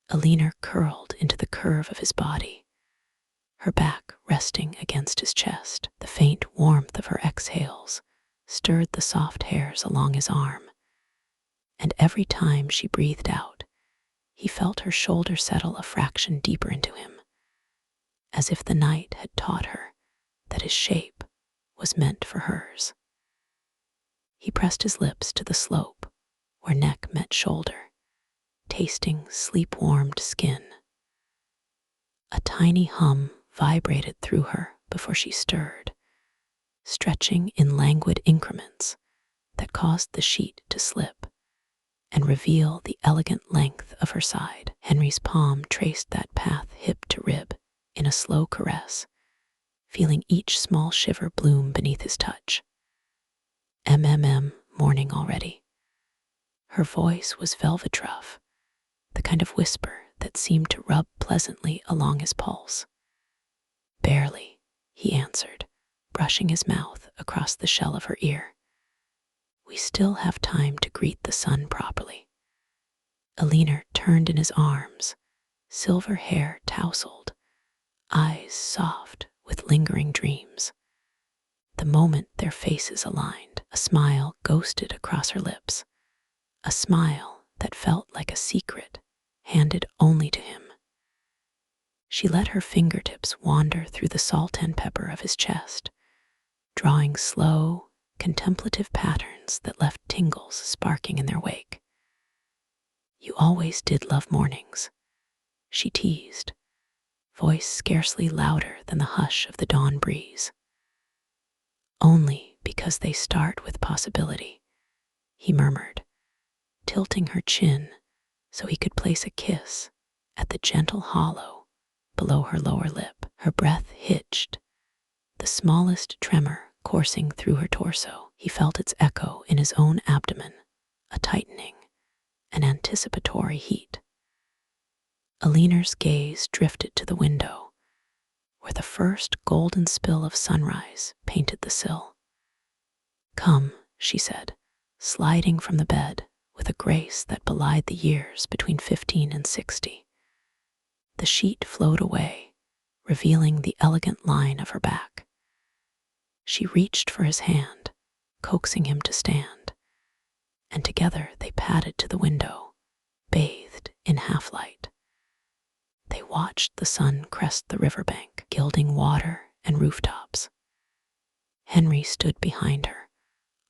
Alina curled into the curve of his body, her back resting against his chest. The faint warmth of her exhales stirred the soft hairs along his arm, and every time she breathed out, he felt her shoulder settle a fraction deeper into him, as if the night had taught her that his shape was meant for hers. He pressed his lips to the slope where neck met shoulder, tasting sleep-warmed skin. A tiny hum vibrated through her before she stirred, stretching in languid increments that caused the sheet to slip and reveal the elegant length of her side. Henry's palm traced that path hip to rib in a slow caress, feeling each small shiver bloom beneath his touch. Morning already. Her voice was velvet rough, the kind of whisper that seemed to rub pleasantly along his pulse. Barely, he answered, brushing his mouth across the shell of her ear. We still have time to greet the sun properly. Alina turned in his arms, silver hair tousled, eyes soft with lingering dreams. The moment their faces aligned, a smile ghosted across her lips, a smile that felt like a secret handed only to him. She let her fingertips wander through the salt and pepper of his chest, drawing slow, contemplative patterns that left tingles sparking in their wake. You always did love mornings, she teased, voice scarcely louder than the hush of the dawn breeze. Only because they start with possibility, he murmured, tilting her chin so he could place a kiss at the gentle hollow below her lower lip. Her breath hitched, the smallest tremor coursing through her torso. He felt its echo in his own abdomen, a tightening, an anticipatory heat. Alina's gaze drifted to the window, where the first golden spill of sunrise painted the sill. Come, she said, sliding from the bed with a grace that belied the years between 15 and 60. The sheet flowed away, revealing the elegant line of her back. She reached for his hand, coaxing him to stand, and together they padded to the window, bathed in half-light. They watched the sun crest the riverbank, gilding water and rooftops. Henry stood behind her,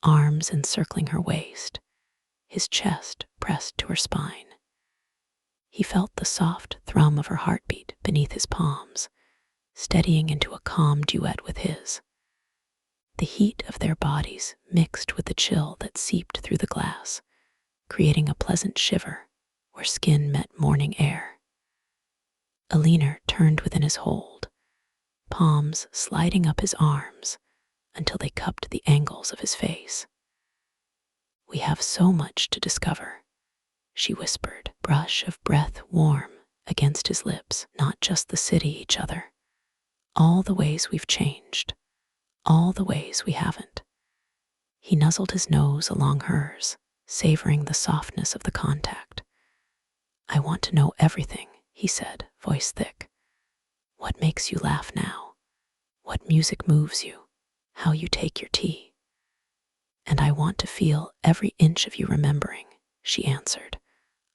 arms encircling her waist, his chest pressed to her spine. He felt the soft thrum of her heartbeat beneath his palms, steadying into a calm duet with his. The heat of their bodies mixed with the chill that seeped through the glass, creating a pleasant shiver where skin met morning air. Alina turned within his hold, palms sliding up his arms until they cupped the angles of his face. We have so much to discover, she whispered, brush of breath warm against his lips. Not just the city, each other. All the ways we've changed, all the ways we haven't. He nuzzled his nose along hers, savoring the softness of the contact. I want to know everything, he said, voice thick. What makes you laugh now? What music moves you? How you take your tea? And I want to feel every inch of you remembering, she answered,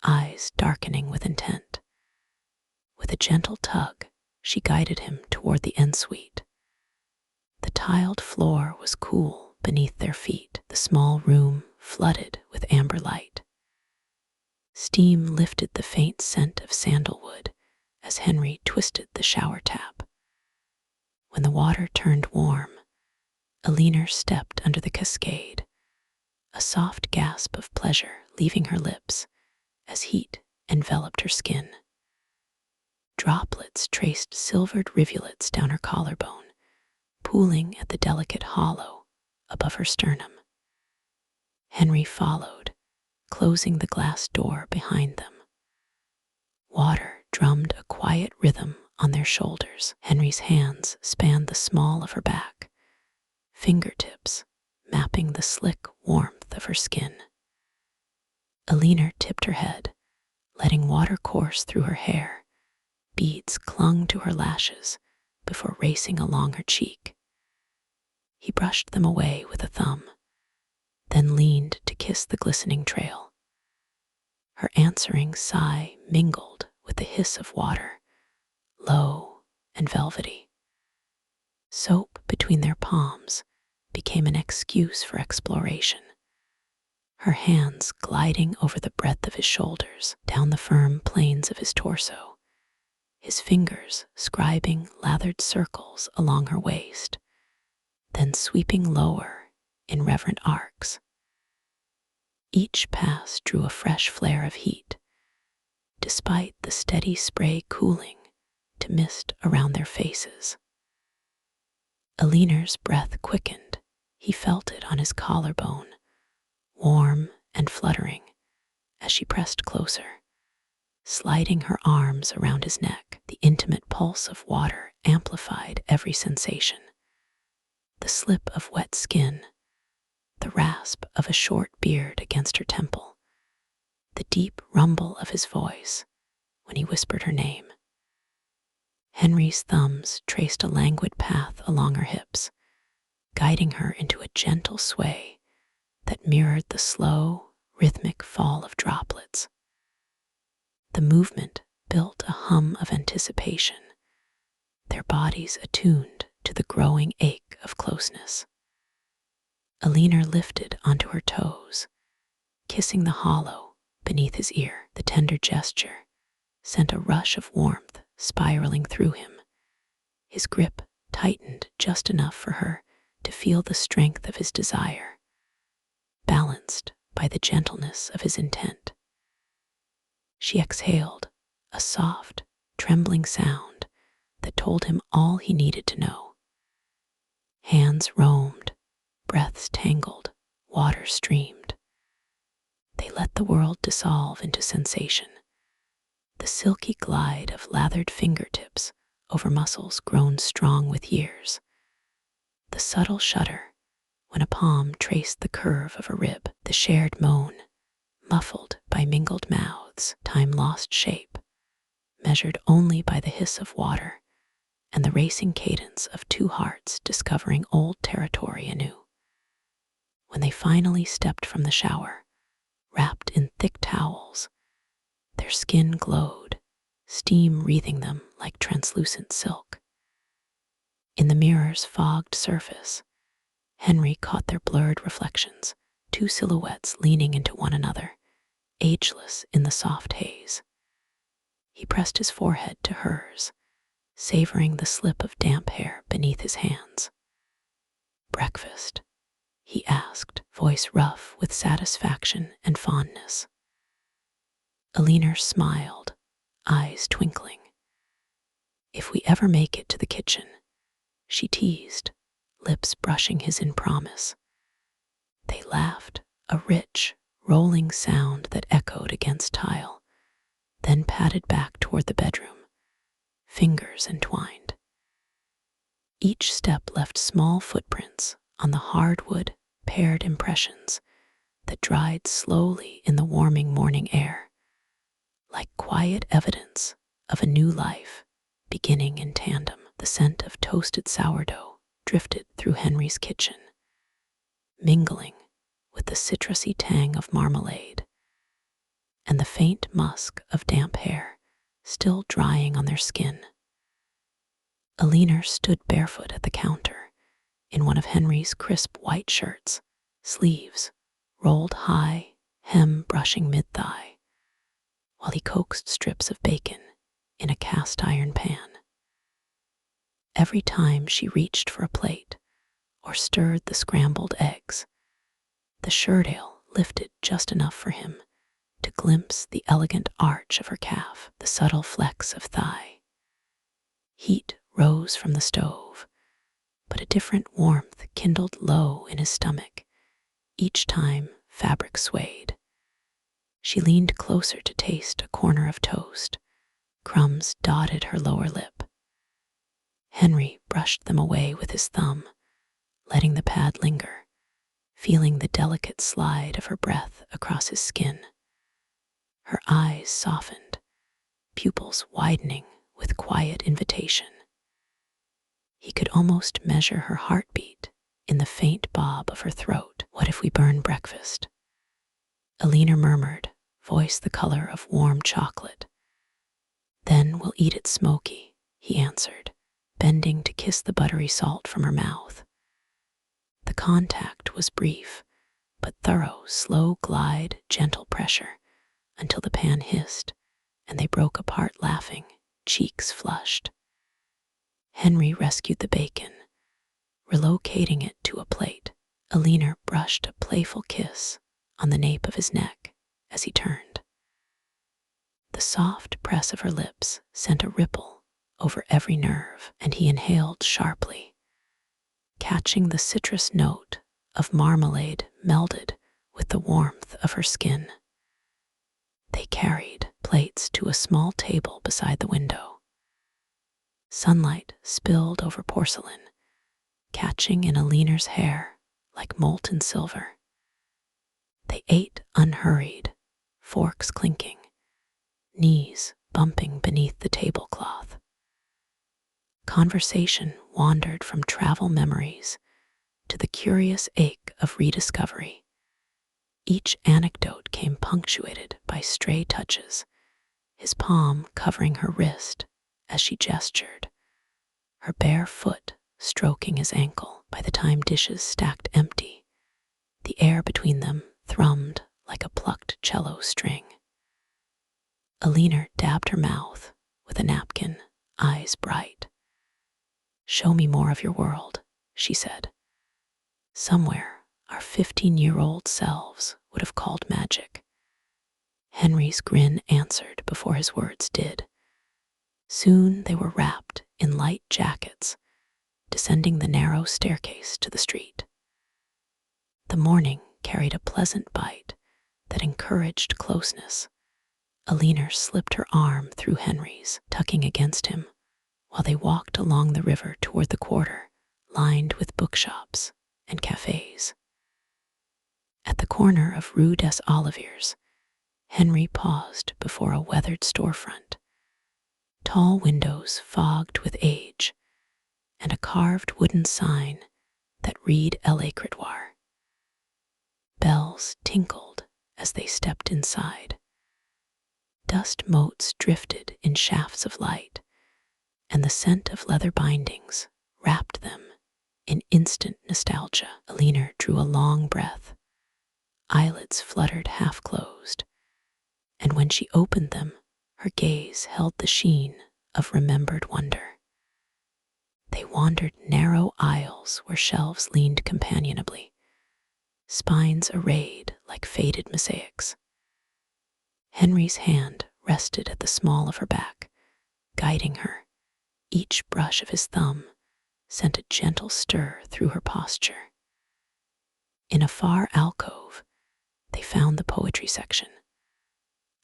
eyes darkening with intent. With a gentle tug, she guided him toward the ensuite. The tiled floor was cool beneath their feet, the small room flooded with amber light. Steam lifted the faint scent of sandalwood as Henry twisted the shower tap. When the water turned warm, Alina stepped under the cascade, a soft gasp of pleasure leaving her lips as heat enveloped her skin. Droplets traced silvered rivulets down her collarbone, pooling at the delicate hollow above her sternum. Henry followed, closing the glass door behind them. Water drummed a quiet rhythm on their shoulders. Henry's hands spanned the small of her back, fingertips mapping the slick warmth of her skin. Alina tipped her head, letting water course through her hair. Beads clung to her lashes before racing along her cheek. He brushed them away with a thumb, then leaned to kiss the glistening trail. Her answering sigh mingled with the hiss of water, low and velvety. Soap between their palms became an excuse for exploration, her hands gliding over the breadth of his shoulders, down the firm planes of his torso, his fingers scribing lathered circles along her waist, then sweeping lower in reverent arcs. Each pass drew a fresh flare of heat, despite the steady spray cooling to mist around their faces. Alina's breath quickened. He felt it on his collarbone, warm and fluttering, as she pressed closer, sliding her arms around his neck. The intimate pulse of water amplified every sensation. The slip of wet skin, the rasp of a short beard against her temple, the deep rumble of his voice when he whispered her name. Henry's thumbs traced a languid path along her hips, guiding her into a gentle sway that mirrored the slow, rhythmic fall of droplets. The movement built a hum of anticipation, their bodies attuned to the growing ache of closeness. Alina lifted onto her toes, kissing the hollow beneath his ear. The tender gesture sent a rush of warmth spiraling through him. His grip tightened just enough for her to feel the strength of his desire, balanced by the gentleness of his intent. She exhaled, a soft, trembling sound that told him all he needed to know. Hands roamed, breaths tangled, water streamed. They let the world dissolve into sensation, the silky glide of lathered fingertips over muscles grown strong with years, the subtle shudder when a palm traced the curve of a rib, the shared moan, muffled by mingled mouths, time lost shape, measured only by the hiss of water and the racing cadence of two hearts discovering old territory anew. When they finally stepped from the shower, wrapped in thick towels, their skin glowed, steam wreathing them like translucent silk. In the mirror's fogged surface, Henry caught their blurred reflections, two silhouettes leaning into one another, ageless in the soft haze. He pressed his forehead to hers, savoring the slip of damp hair beneath his hands. "Breakfast?" he asked, voice rough with satisfaction and fondness. Alina smiled, eyes twinkling. "If we ever make it to the kitchen," she teased, lips brushing his in promise. They laughed, a rich, rolling sound that echoed against tile, then padded back toward the bedroom, fingers entwined. Each step left small footprints on the hardwood, paired impressions that dried slowly in the warming morning air, like quiet evidence of a new life beginning in tandem. The scent of toasted sourdough drifted through Henry's kitchen, mingling with the citrusy tang of marmalade and the faint musk of damp hair still drying on their skin. Alina stood barefoot at the counter in one of Henry's crisp white shirts, sleeves rolled high, hem brushing mid-thigh, while he coaxed strips of bacon in a cast-iron pan. Every time she reached for a plate or stirred the scrambled eggs, the shirt-tail lifted just enough for him to glimpse the elegant arch of her calf, the subtle flecks of thigh. Heat rose from the stove, but a different warmth kindled low in his stomach each time fabric swayed. She leaned closer to taste a corner of toast. Crumbs dotted her lower lip. Henry brushed them away with his thumb, letting the pad linger, feeling the delicate slide of her breath across his skin. Her eyes softened, pupils widening with quiet invitation. He could almost measure her heartbeat in the faint bob of her throat. "What if we burn breakfast?" Alina murmured, voice the color of warm chocolate. "Then we'll eat it smoky," he answered, bending to kiss the buttery salt from her mouth. The contact was brief, but thorough, slow glide, gentle pressure, until the pan hissed, and they broke apart laughing, cheeks flushed. Henry rescued the bacon, relocating it to a plate. Alina brushed a playful kiss on the nape of his neck as he turned. The soft press of her lips sent a ripple over every nerve, and he inhaled sharply, catching the citrus note of marmalade melded with the warmth of her skin. They carried plates to a small table beside the window. Sunlight spilled over porcelain, catching in Alina's hair like molten silver. They ate unhurried, forks clinking, knees bumping beneath the tablecloth. Conversation wandered from travel memories to the curious ache of rediscovery. Each anecdote came punctuated by stray touches, his palm covering her wrist as she gestured, her bare foot stroking his ankle. By the time dishes stacked empty, the air between them thrummed like a plucked cello string. Alina dabbed her mouth with a napkin, eyes bright. "Show me more of your world," she said. Somewhere our 15-year-old selves would have called magic. Henry's grin answered before his words did. Soon they were wrapped in light jackets, descending the narrow staircase to the street. The morning carried a pleasant bite that encouraged closeness. Alina slipped her arm through Henry's, tucking against him, while they walked along the river toward the quarter, lined with bookshops and cafes. At the corner of Rue des Oliviers, Henry paused before a weathered storefront. Tall windows fogged with age, and a carved wooden sign that read "El Écritoire." Bells tinkled as they stepped inside. Dust motes drifted in shafts of light, and the scent of leather bindings wrapped them in instant nostalgia. Alina drew a long breath. Eyelids fluttered half-closed, and when she opened them, her gaze held the sheen of remembered wonder. They wandered narrow aisles where shelves leaned companionably, spines arrayed like faded mosaics. Henry's hand rested at the small of her back, guiding her. Each brush of his thumb sent a gentle stir through her posture. In a far alcove, they found the poetry section,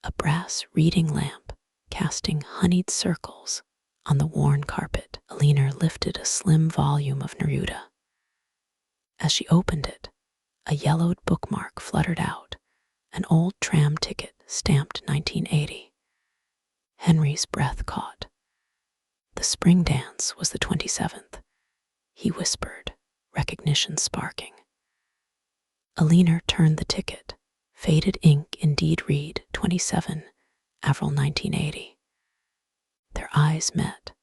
a brass reading lamp casting honeyed circles on the worn carpet. Alina lifted a slim volume of Neruda. As she opened it, a yellowed bookmark fluttered out, an old tram ticket stamped 1980. Henry's breath caught. The spring dance was the 27th, he whispered, recognition sparking. Alina turned the ticket. Faded ink indeed read 27, Avril 1980. Their eyes met,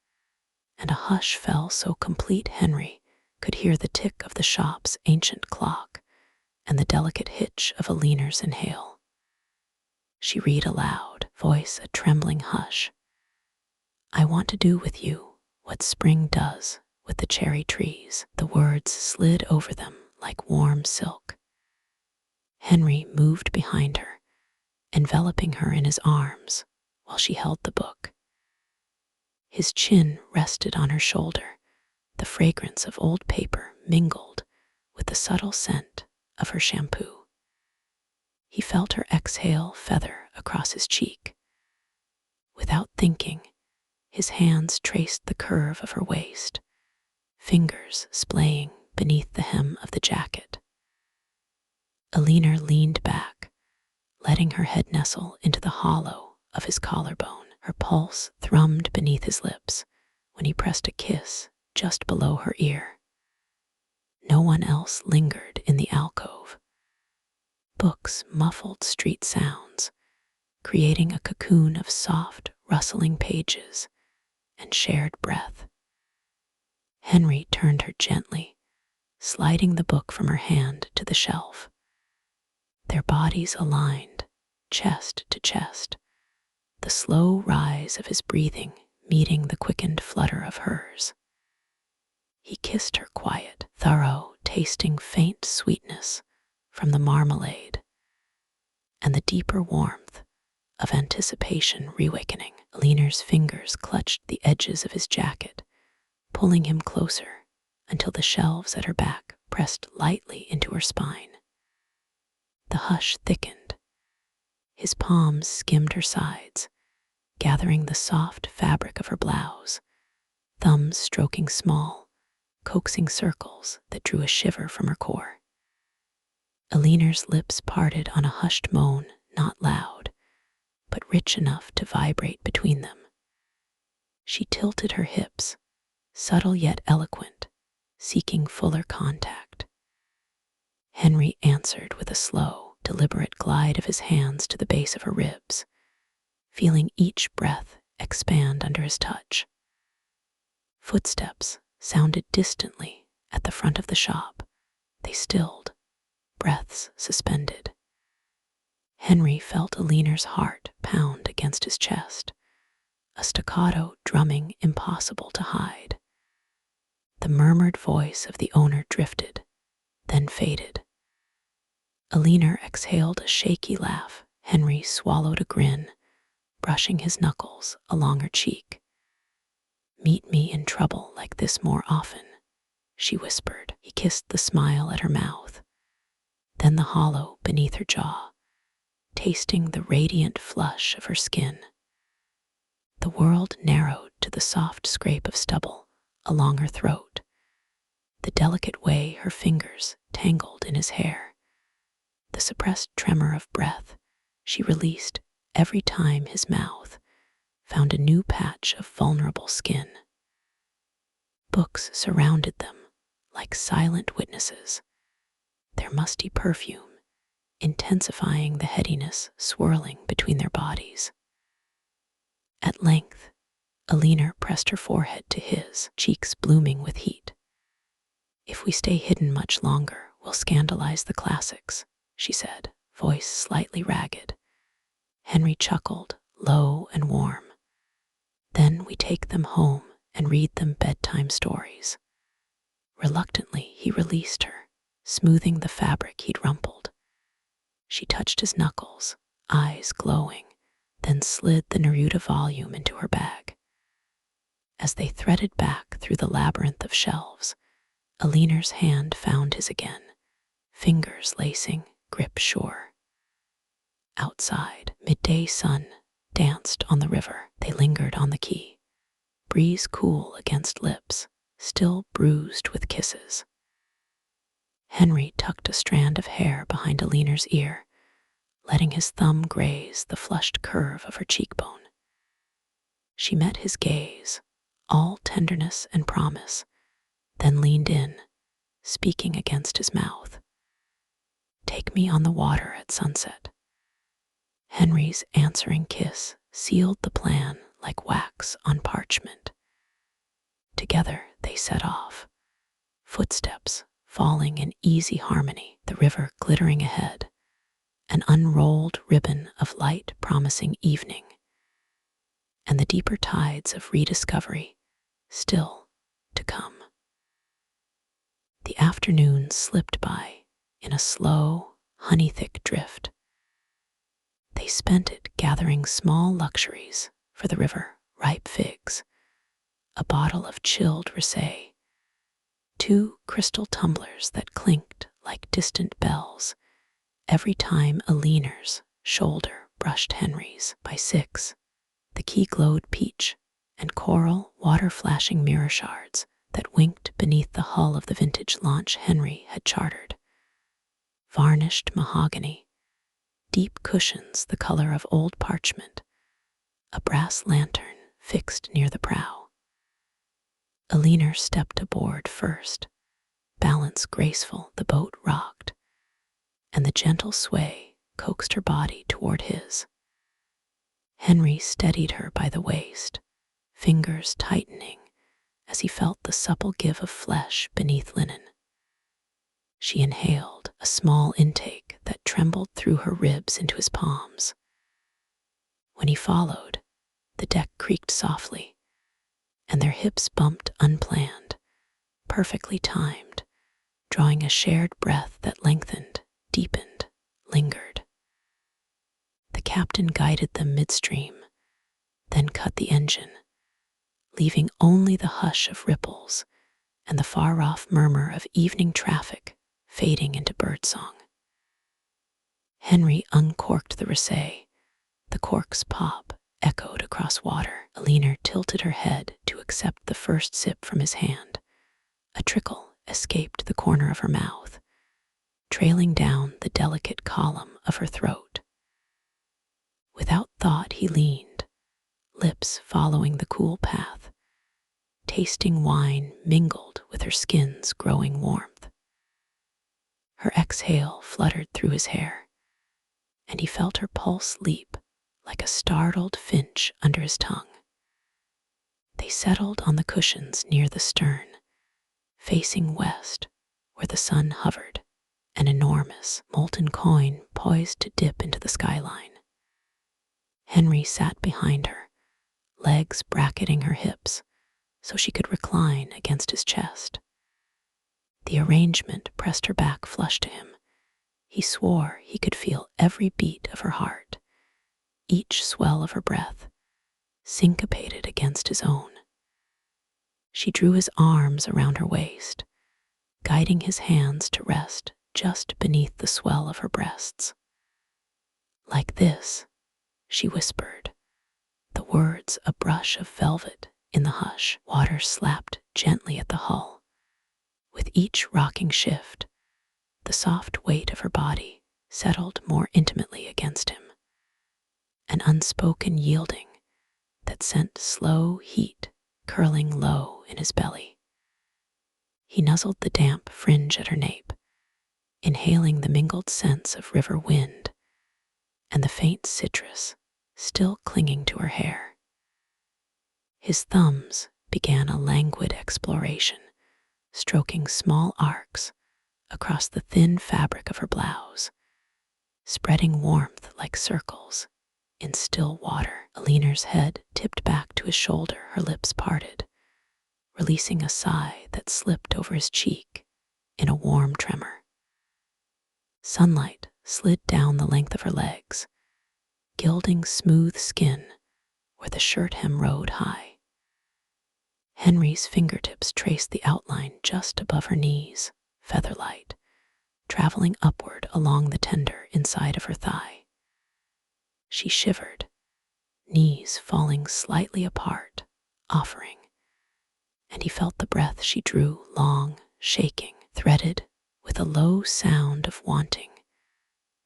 and a hush fell so complete Henry could hear the tick of the shop's ancient clock and the delicate hitch of Alina's inhale. She read aloud, voice a trembling hush. "I want to do with you what spring does with the cherry trees." The words slid over them like warm silk. Henry moved behind her, enveloping her in his arms while she held the book. His chin rested on her shoulder, the fragrance of old paper mingled with the subtle scent of her shampoo. He felt her exhale feather across his cheek. Without thinking, his hands traced the curve of her waist, fingers splaying beneath the hem of the jacket. Alina leaned back, letting her head nestle into the hollow of his collarbone. Her pulse thrummed beneath his lips when he pressed a kiss just below her ear. No one else lingered in the alcove. Books muffled street sounds, creating a cocoon of soft, rustling pages and shared breath. Henry turned her gently, sliding the book from her hand to the shelf. Their bodies aligned, chest to chest, the slow rise of his breathing meeting the quickened flutter of hers. He kissed her quiet, thorough, tasting faint sweetness from the marmalade and the deeper warmth of anticipation reawakening. Alina's fingers clutched the edges of his jacket, pulling him closer until the shelves at her back pressed lightly into her spine. The hush thickened. His palms skimmed her sides, gathering the soft fabric of her blouse, thumbs stroking small, coaxing circles that drew a shiver from her core. Alina's lips parted on a hushed moan, not loud, but rich enough to vibrate between them. She tilted her hips, subtle yet eloquent, seeking fuller contact. Henry answered with a slow, deliberate glide of his hands to the base of her ribs, feeling each breath expand under his touch. Footsteps sounded distantly at the front of the shop. They stilled, breaths suspended. Henry felt Alina's heart pound against his chest, a staccato drumming impossible to hide. The murmured voice of the owner drifted, then faded. Alina exhaled a shaky laugh. Henry swallowed a grin, brushing his knuckles along her cheek. "Meet me in trouble like this more often," she whispered. He kissed the smile at her mouth, then the hollow beneath her jaw, tasting the radiant flush of her skin. The world narrowed to the soft scrape of stubble along her throat, the delicate way her fingers tangled in his hair, the suppressed tremor of breath she released every time his mouth found a new patch of vulnerable skin. Books surrounded them like silent witnesses, their musty perfume intensifying the headiness swirling between their bodies. At length, Alina pressed her forehead to his, cheeks blooming with heat. "If we stay hidden much longer, we'll scandalize the classics," she said, voice slightly ragged. Henry chuckled, low and warm. "Then we take them home and read them bedtime stories." Reluctantly, he released her, smoothing the fabric he'd rumpled. She touched his knuckles, eyes glowing, then slid the Neruda volume into her bag. As they threaded back through the labyrinth of shelves, Alina's hand found his again, fingers lacing, grip sure. Outside, midday sun danced on the river. They lingered on the quay, breeze cool against lips, still bruised with kisses. Henry tucked a strand of hair behind Alina's ear, letting his thumb graze the flushed curve of her cheekbone. She met his gaze, all tenderness and promise, then leaned in, speaking against his mouth. "Take me on the water at sunset." Henry's answering kiss sealed the plan like wax on parchment. Together they set off, footsteps falling in easy harmony, the river glittering ahead, an unrolled ribbon of light promising evening, and the deeper tides of rediscovery still to come. The afternoon slipped by in a slow, honey-thick drift. They spent it gathering small luxuries for the river, ripe figs, a bottle of chilled rosé, 2 crystal tumblers that clinked like distant bells, every time Aliner's shoulder brushed Henry's. By 6, the key glowed peach and coral, water-flashing mirror shards that winked beneath the hull of the vintage launch Henry had chartered. Varnished mahogany, deep cushions the color of old parchment, a brass lantern fixed near the prow. Aliner stepped aboard first. Balance graceful, the boat rocked, and the gentle sway coaxed her body toward his. Henry steadied her by the waist, fingers tightening as he felt the supple give of flesh beneath linen. She inhaled, a small intake that trembled through her ribs into his palms. When he followed, the deck creaked softly, and their hips bumped unplanned, perfectly timed, drawing a shared breath that lengthened, deepened, lingered. The captain guided them midstream, then cut the engine, leaving only the hush of ripples and the far-off murmur of evening traffic fading into birdsong. Henry uncorked the Risset. The cork's pop echoed across water. Aliner tilted her head to accept the first sip from his hand. A trickle escaped the corner of her mouth, trailing down the delicate column of her throat. Without thought he leaned, lips following the cool path, tasting wine mingled with her skin's growing warmth. Her exhale fluttered through his hair, and he felt her pulse leap like a startled finch under his tongue. They settled on the cushions near the stern, facing west, where the sun hovered, an enormous molten coin poised to dip into the skyline. Henry sat behind her, legs bracketing her hips so she could recline against his chest. The arrangement pressed her back flush to him. He swore he could feel every beat of her heart, each swell of her breath, syncopated against his own. She drew his arms around her waist, guiding his hands to rest just beneath the swell of her breasts. Like this, she whispered, the words a brush of velvet in the hush. Water slapped gently at the hull. With each rocking shift, the soft weight of her body settled more intimately against him, an unspoken yielding that sent slow heat curling low in his belly. He nuzzled the damp fringe at her nape, inhaling the mingled scents of river wind and the faint citrus still clinging to her hair. His thumbs began a languid exploration, stroking small arcs across the thin fabric of her blouse, spreading warmth like circles in still water. Aliner's head tipped back to his shoulder, her lips parted, releasing a sigh that slipped over his cheek in a warm tremor. Sunlight slid down the length of her legs, gilding smooth skin where the shirt hem rode high. Henry's fingertips traced the outline just above her knees, featherlight, traveling upward along the tender inside of her thigh. She shivered, knees falling slightly apart, offering, and he felt the breath she drew, long, shaking, threaded with a low sound of wanting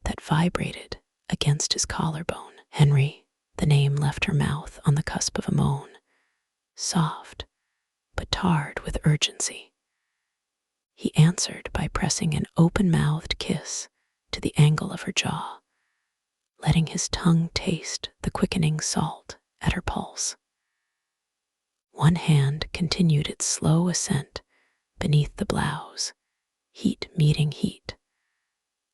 that vibrated against his collarbone. Henry, the name left her mouth on the cusp of a moan, soft but tarred with urgency. He answered by pressing an open-mouthed kiss to the angle of her jaw, letting his tongue taste the quickening salt at her pulse. One hand continued its slow ascent beneath the blouse, heat meeting heat,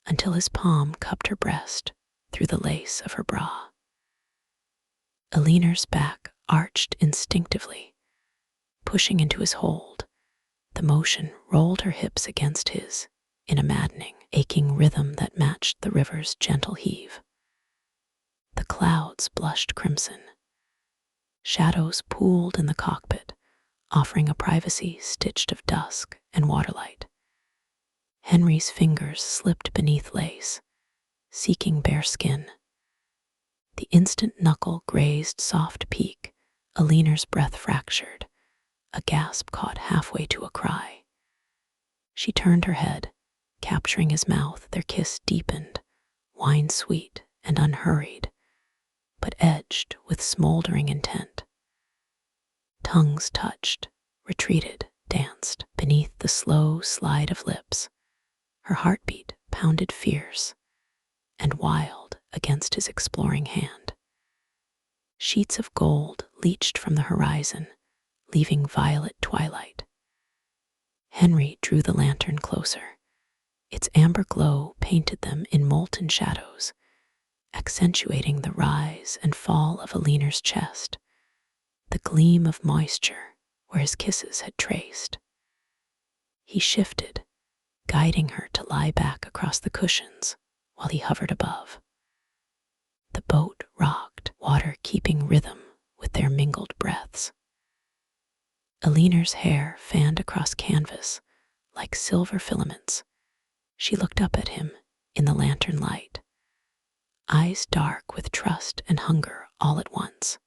until his palm cupped her breast through the lace of her bra. Aliner's back arched instinctively, pushing into his hold. The motion rolled her hips against his in a maddening, aching rhythm that matched the river's gentle heave. The clouds blushed crimson. Shadows pooled in the cockpit, offering a privacy stitched of dusk and waterlight. Henry's fingers slipped beneath lace, seeking bare skin. The instant knuckle grazed soft peak, Aliner's breath fractured, a gasp caught halfway to a cry. She turned her head, capturing his mouth. Their kiss deepened, wine-sweet and unhurried, but edged with smoldering intent. Tongues touched, retreated, danced beneath the slow slide of lips. Her heartbeat pounded fierce and wild against his exploring hand. Sheets of gold leached from the horizon, leaving violet twilight. Henry drew the lantern closer. Its amber glow painted them in molten shadows, accentuating the rise and fall of Aliner's chest, the gleam of moisture where his kisses had traced. He shifted, guiding her to lie back across the cushions while he hovered above. The boat rocked, water keeping rhythm with their mingled breaths. Aliner's hair fanned across canvas like silver filaments. She looked up at him in the lantern light, eyes dark with trust and hunger all at once.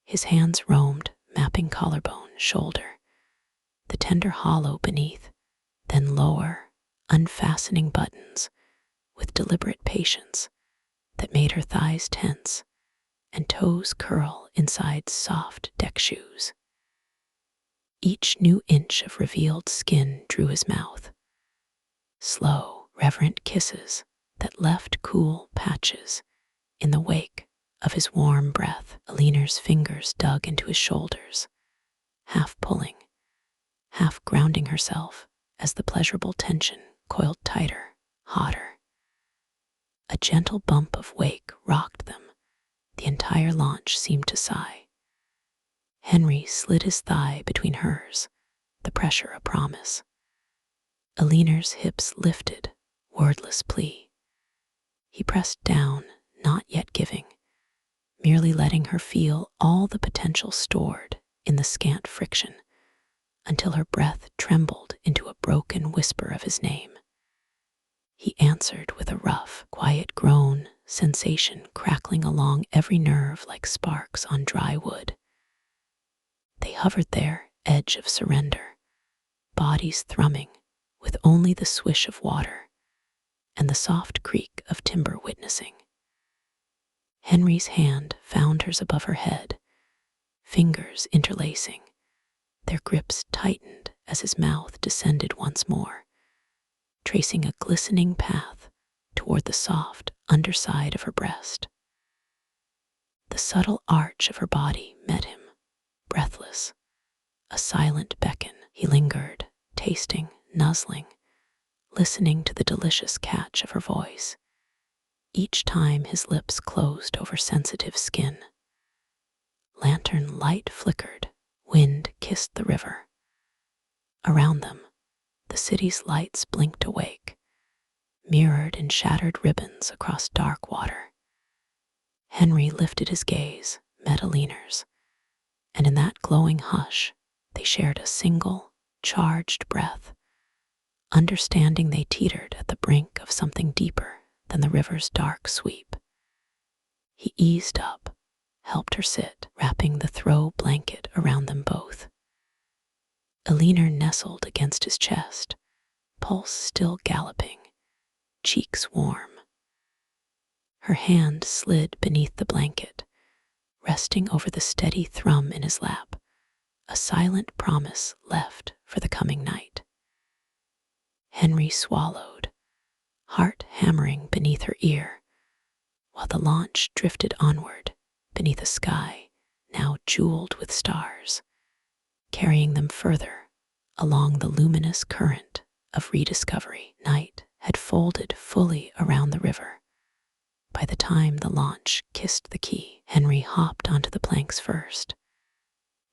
His hands roamed, mapping collarbone, shoulder, the tender hollow beneath, then lower, unfastening buttons with deliberate patience that made her thighs tense and toes curl inside soft deck shoes. Each new inch of revealed skin drew his mouth. Slow, reverent kisses that left cool patches in the wake of his warm breath. Aliner's fingers dug into his shoulders, half pulling, half grounding herself as the pleasurable tension coiled tighter, hotter. A gentle bump of wake rocked them. The entire launch seemed to sigh. Henry slid his thigh between hers, the pressure a promise. Aliner's hips lifted, wordless plea. He pressed down, not yet giving, merely letting her feel all the potential stored in the scant friction, until her breath trembled into a broken whisper of his name. He answered with a rough, quiet groan, sensation crackling along every nerve like sparks on dry wood. They hovered there, edge of surrender, bodies thrumming, with only the swish of water and the soft creak of timber witnessing. Henry's hand found hers above her head, fingers interlacing. Their grips tightened as his mouth descended once more, tracing a glistening path toward the soft underside of her breast. The subtle arch of her body met him, breathless, a silent beckon. He lingered, tasting, nuzzling, listening to the delicious catch of her voice, each time his lips closed over sensitive skin. Lantern light flickered, wind kissed the river. Around them, the city's lights blinked awake, mirrored in shattered ribbons across dark water. Henry lifted his gaze, met Aliner's, and in that glowing hush, they shared a single, charged breath, understanding they teetered at the brink of something deeper than the river's dark sweep. He eased up, helped her sit, wrapping the throw blanket around them both. Aliner nestled against his chest, pulse still galloping, cheeks warm. Her hand slid beneath the blanket, resting over the steady thrum in his lap, a silent promise left for the coming night. Henry swallowed, heart hammering beneath her ear, while the launch drifted onward beneath a sky now jeweled with stars, carrying them further along the luminous current of rediscovery. Night had folded fully around the river. By the time the launch kissed the quay, Henry hopped onto the planks first,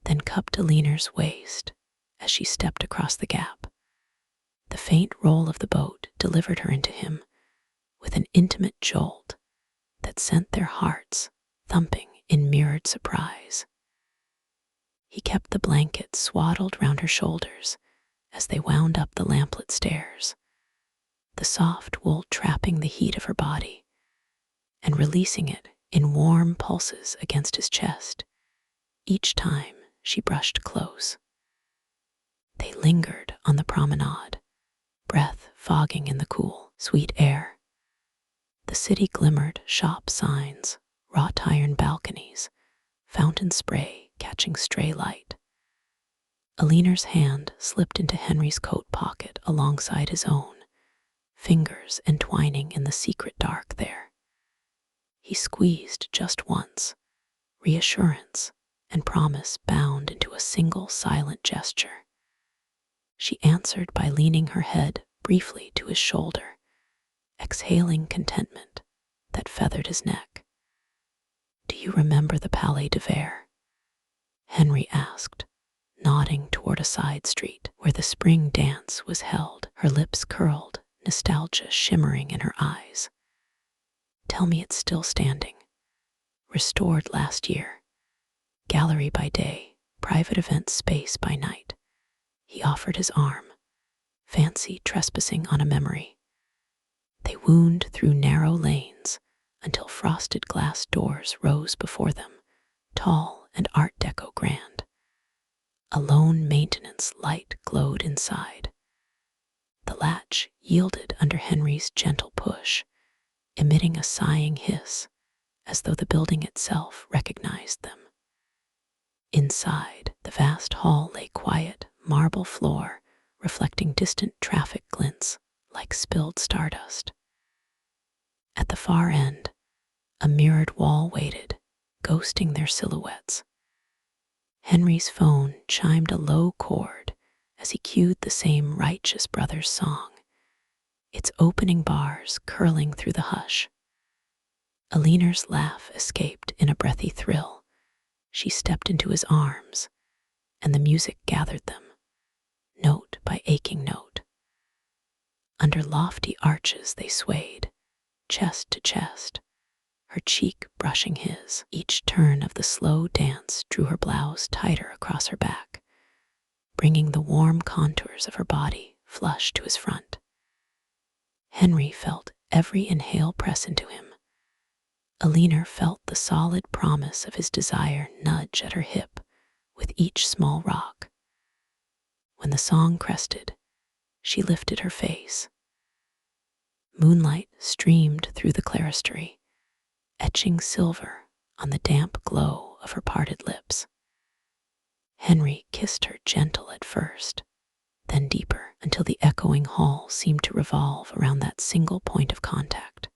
then cupped Aliner's waist as she stepped across the gap. The faint roll of the boat delivered her into him with an intimate jolt that sent their hearts thumping in mirrored surprise. He kept the blanket swaddled round her shoulders as they wound up the lamplit stairs, the soft wool trapping the heat of her body and releasing it in warm pulses against his chest each time she brushed close. They lingered on the promenade, breath fogging in the cool, sweet air. The city glimmered shop signs, wrought iron balconies, fountain spray catching stray light. Aliner's hand slipped into Henry's coat pocket alongside his own, fingers entwining in the secret dark there. He squeezed just once, reassurance and promise bound into a single silent gesture. She answered by leaning her head briefly to his shoulder, exhaling contentment that feathered his neck. "Do you remember the Palais de Verre?" Henry asked, nodding toward a side street where the spring dance was held, her lips curled, nostalgia shimmering in her eyes. "Tell me it's still standing. Restored last year. Gallery by day, private event space by night." He offered his arm, fancy trespassing on a memory. They wound through narrow lanes until frosted glass doors rose before them, tall and Art Deco grand. A lone maintenance light glowed inside. The latch yielded under Henry's gentle push, emitting a sighing hiss, as though the building itself recognized them. Inside, the vast hall lay quiet, marble floor, reflecting distant traffic glints like spilled stardust. At the far end, a mirrored wall waited, ghosting their silhouettes. Henry's phone chimed a low chord as he cued the same Righteous Brothers song, its opening bars curling through the hush. Aliner's laugh escaped in a breathy thrill. She stepped into his arms, and the music gathered them, note by aching note. Under lofty arches they swayed, chest to chest, her cheek brushing his. Each turn of the slow dance drew her blouse tighter across her back, bringing the warm contours of her body flush to his front. Henry felt every inhale press into him. Aliner felt the solid promise of his desire nudge at her hip with each small rock. When the song crested, she lifted her face. Moonlight streamed through the clerestory, etching silver on the damp glow of her parted lips. Henry kissed her gentle at first, then deeper, until the echoing hall seemed to revolve around that single point of contact.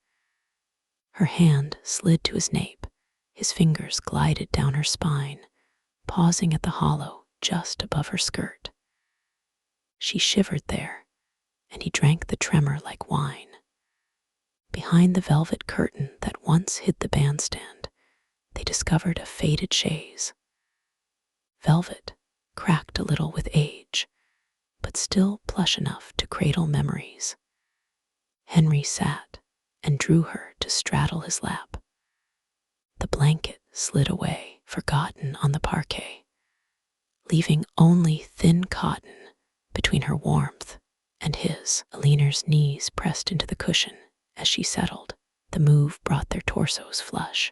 Her hand slid to his nape, his fingers glided down her spine, pausing at the hollow just above her skirt. She shivered there, and he drank the tremor like wine. Behind the velvet curtain that once hid the bandstand, they discovered a faded chaise. Velvet, cracked a little with age, but still plush enough to cradle memories. Henry sat and drew her to straddle his lap. The blanket slid away, forgotten on the parquet, leaving only thin cotton between her warmth and his. Aliner's knees pressed into the cushion as she settled. The move brought their torsos flush,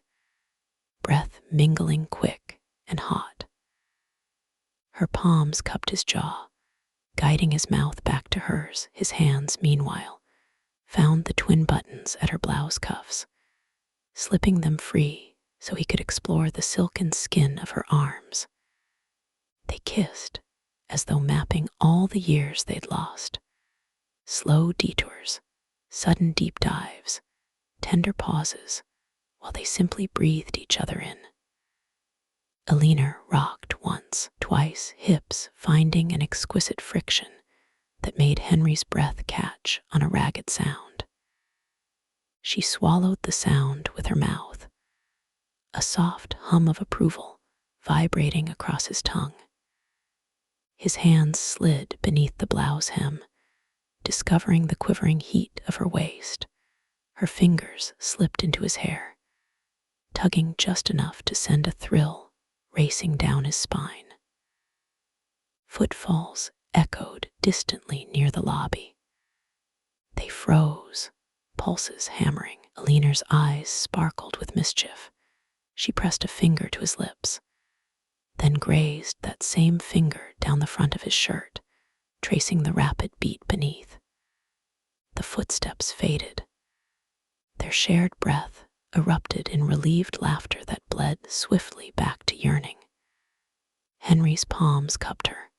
breath mingling quick and hot. Her palms cupped his jaw, guiding his mouth back to hers. His hands, meanwhile, found the twin buttons at her blouse cuffs, slipping them free so he could explore the silken skin of her arms. They kissed, as though mapping all the years they'd lost. Slow detours, sudden deep dives, tender pauses, while they simply breathed each other in. Aliner rocked once, twice, hips finding an exquisite friction that made Henry's breath catch on a ragged sound. She swallowed the sound with her mouth, a soft hum of approval vibrating across his tongue. His hands slid beneath the blouse hem, discovering the quivering heat of her waist. Her fingers slipped into his hair, tugging just enough to send a thrill racing down his spine. Footfalls echoed distantly near the lobby. They froze, pulses hammering. Alina's eyes sparkled with mischief. She pressed a finger to his lips, then grazed that same finger down the front of his shirt, tracing the rapid beat beneath. The footsteps faded. Their shared breath erupted in relieved laughter that bled swiftly back to yearning. Henry's palms cupped her,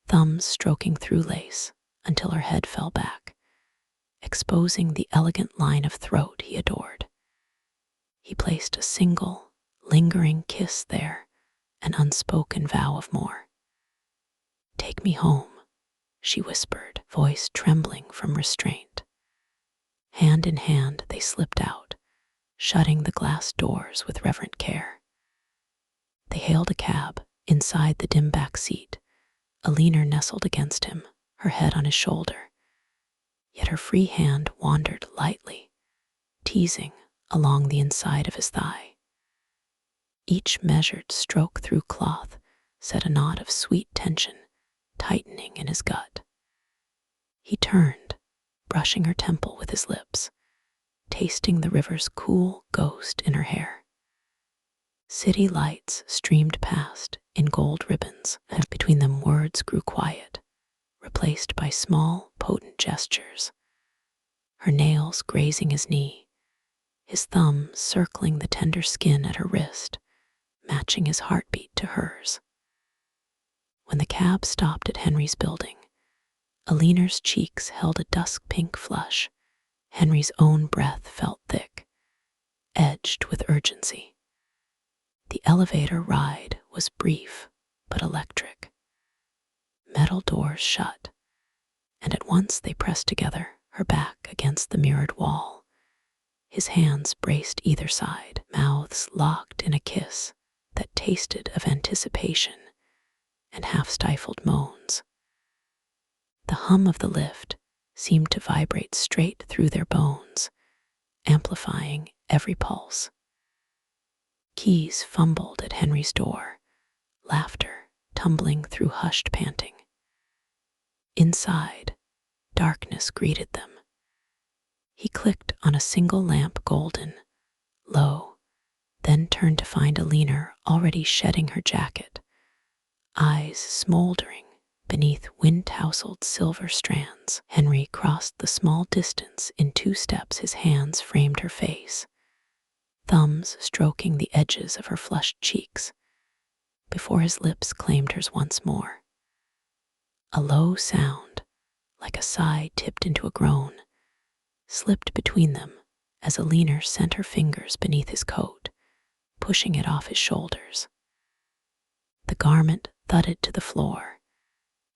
thumbs stroking through lace until her head fell back, exposing the elegant line of throat he adored. He placed a single, lingering kiss there, an unspoken vow of more. "Take me home," she whispered, voice trembling from restraint. Hand in hand, they slipped out, shutting the glass doors with reverent care. They hailed a cab. Inside the dim back seat, Alina nestled against him, her head on his shoulder. Yet her free hand wandered lightly, teasing along the inside of his thigh. Each measured stroke through cloth set a knot of sweet tension tightening in his gut. He turned, brushing her temple with his lips, tasting the river's cool ghost in her hair. City lights streamed past in gold ribbons, and between them words grew quiet, replaced by small, potent gestures. Her nails grazing his knee, his thumb circling the tender skin at her wrist, matching his heartbeat to hers. When the cab stopped at Henry's building, Alina's cheeks held a dusk pink flush. Henry's own breath felt thick, edged with urgency. The elevator ride was brief but electric. Metal doors shut, and at once they pressed together, her back against the mirrored wall. His hands braced either side, mouths locked in a kiss that tasted of anticipation and half-stifled moans. The hum of the lift seemed to vibrate straight through their bones, amplifying every pulse. Keys fumbled at Henry's door, laughter tumbling through hushed panting. Inside, darkness greeted them. He clicked on a single lamp, golden, low, then turned to find Alina already shedding her jacket, eyes smoldering beneath wind-tousled silver strands. Henry crossed the small distance in 2 steps. His hands framed her face, thumbs stroking the edges of her flushed cheeks, before his lips claimed hers once more. A low sound, like a sigh tipped into a groan, slipped between them as Alina sent her fingers beneath his coat, pushing it off his shoulders. The garment thudded to the floor,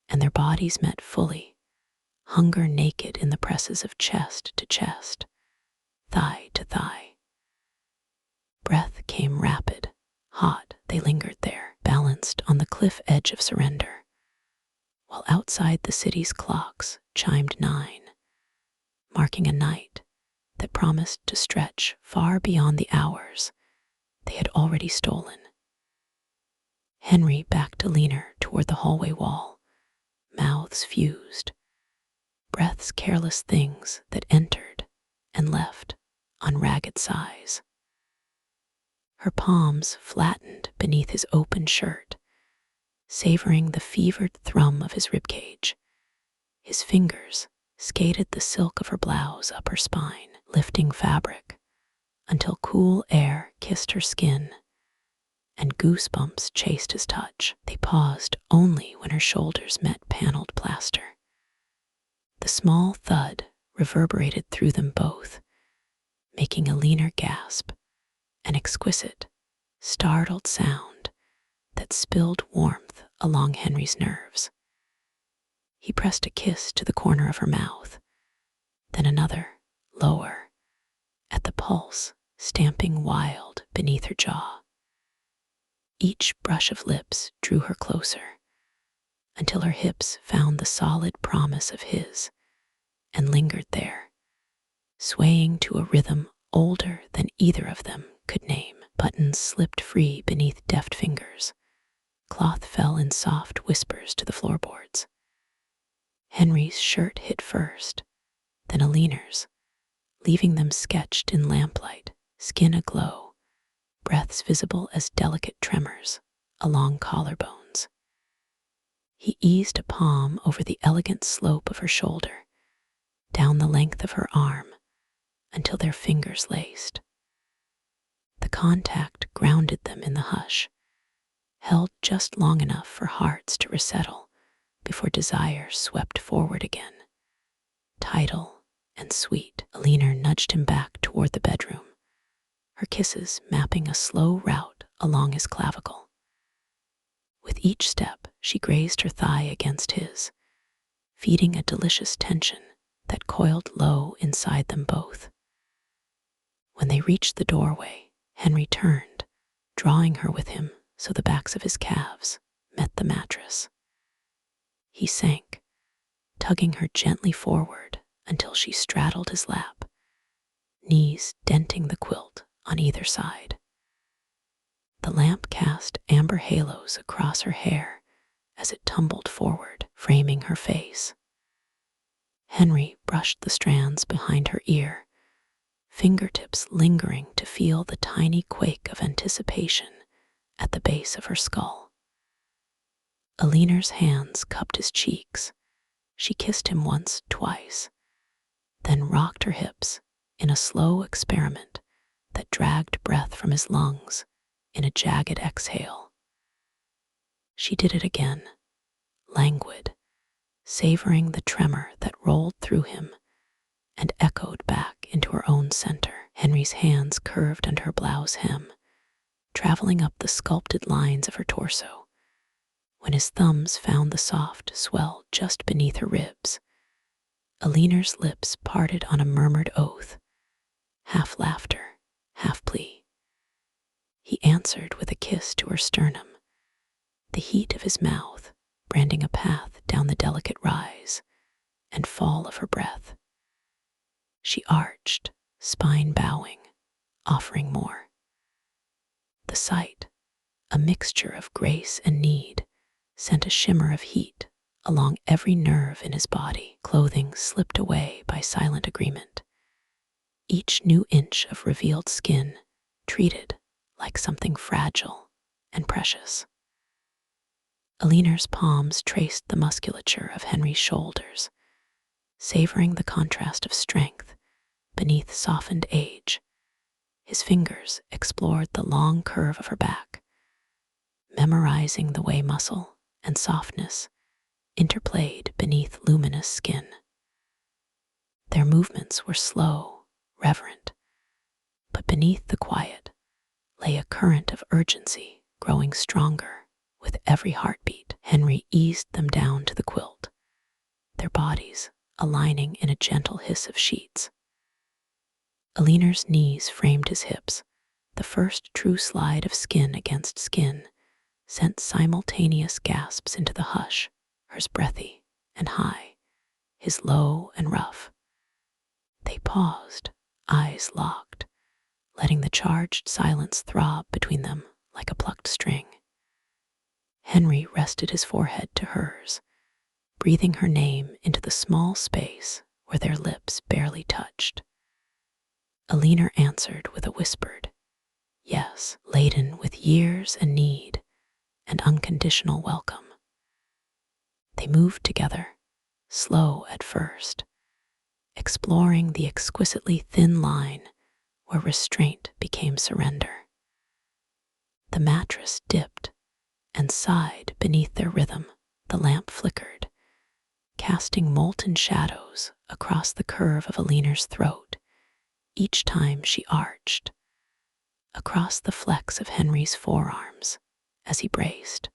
and their bodies met fully, hunger naked in the presses of chest to chest, thigh to thigh. Breath came rapid, hot. They lingered there, balanced on the cliff edge of surrender, while outside the city's clocks chimed 9, marking a night that promised to stretch far beyond the hours they had already stolen. Henry backed Alina toward the hallway wall, mouths fused, breaths careless things that entered and left on ragged sighs. Her palms flattened beneath his open shirt, savoring the fevered thrum of his ribcage. His fingers skated the silk of her blouse up her spine, lifting fabric until cool air kissed her skin and goosebumps chased his touch. They paused only when her shoulders met paneled plaster. The small thud reverberated through them both, making Alina gasp, an exquisite, startled sound that spilled warmth along Henry's nerves. He pressed a kiss to the corner of her mouth, then another, lower, at the pulse stamping wild beneath her jaw. Each brush of lips drew her closer, until her hips found the solid promise of his and lingered there, swaying to a rhythm older than either of them could name. Buttons slipped free beneath deft fingers. Cloth fell in soft whispers to the floorboards. Henry's shirt hit first, then Aliner's, leaving them sketched in lamplight, skin aglow, breaths visible as delicate tremors along collarbones. He eased a palm over the elegant slope of her shoulder, down the length of her arm, until their fingers laced. The contact grounded them in the hush, held just long enough for hearts to resettle before desire swept forward again. Tidal and sweet, Alina nudged him back toward the bedroom, her kisses mapping a slow route along his clavicle. With each step, she grazed her thigh against his, feeding a delicious tension that coiled low inside them both. When they reached the doorway, Henry turned, drawing her with him so the backs of his calves met the mattress. He sank, tugging her gently forward until she straddled his lap, knees denting the quilt on either side. The lamp cast amber halos across her hair as it tumbled forward, framing her face. Henry brushed the strands behind her ear, fingertips lingering to feel the tiny quake of anticipation at the base of her skull. Aliner's hands cupped his cheeks. She kissed him once, twice, then rocked her hips in a slow experiment that dragged breath from his lungs in a jagged exhale. She did it again, languid, savoring the tremor that rolled through him and echoed back into her own center. Henry's hands curved under her blouse hem, traveling up the sculpted lines of her torso. When his thumbs found the soft swell just beneath her ribs, Aliner's lips parted on a murmured oath, half laughter, half plea. He answered with a kiss to her sternum, the heat of his mouth branding a path down the delicate rise and fall of her breath. She arched, spine bowing, offering more. The sight, a mixture of grace and need, sent a shimmer of heat along every nerve in his body. Clothing slipped away by silent agreement, each new inch of revealed skin treated like something fragile and precious. Aliner's palms traced the musculature of Henry's shoulders, savoring the contrast of strength beneath softened age. His fingers explored the long curve of her back, memorizing the way muscle and softness interplayed beneath luminous skin. Their movements were slow, reverent, but beneath the quiet lay a current of urgency growing stronger with every heartbeat. Henry eased them down to the quilt, their bodies aligning in a gentle hiss of sheets. Aliner's knees framed his hips. The first true slide of skin against skin sent simultaneous gasps into the hush, hers breathy and high, his low and rough. They paused, eyes locked, letting the charged silence throb between them like a plucked string. Henry rested his forehead to hers, breathing her name into the small space where their lips barely touched. Alina answered with a whispered yes, laden with years and need and unconditional welcome. They moved together, slow at first, exploring the exquisitely thin line where restraint became surrender. The mattress dipped and sighed beneath their rhythm. The lamp flickered, casting molten shadows across the curve of Aliner's throat each time she arched, across the flex of Henry's forearms as he braced,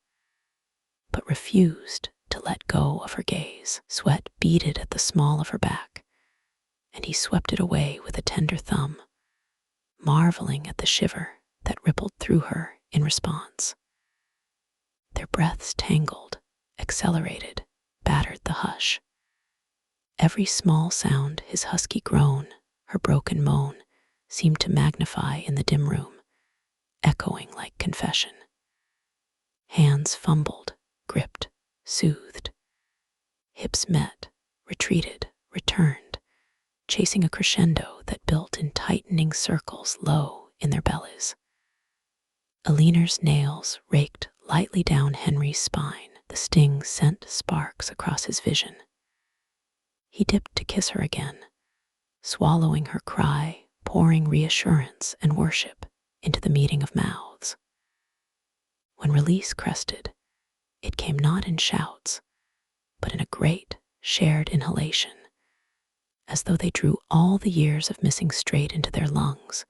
but refused to let go of her gaze. Sweat beaded at the small of her back, and he swept it away with a tender thumb, marveling at the shiver that rippled through her in response. Their breaths tangled, accelerated, battered the hush. Every small sound, his husky groan, her broken moan, seemed to magnify in the dim room, echoing like confession. Hands fumbled, gripped, soothed. Hips met, retreated, returned, chasing a crescendo that built in tightening circles low in their bellies. Aliner's nails raked lightly down Henry's spine. The sting sent sparks across his vision. He dipped to kiss her again, swallowing her cry, pouring reassurance and worship into the meeting of mouths. When release crested, it came not in shouts, but in a great, shared inhalation, as though they drew all the years of missing straight into their lungs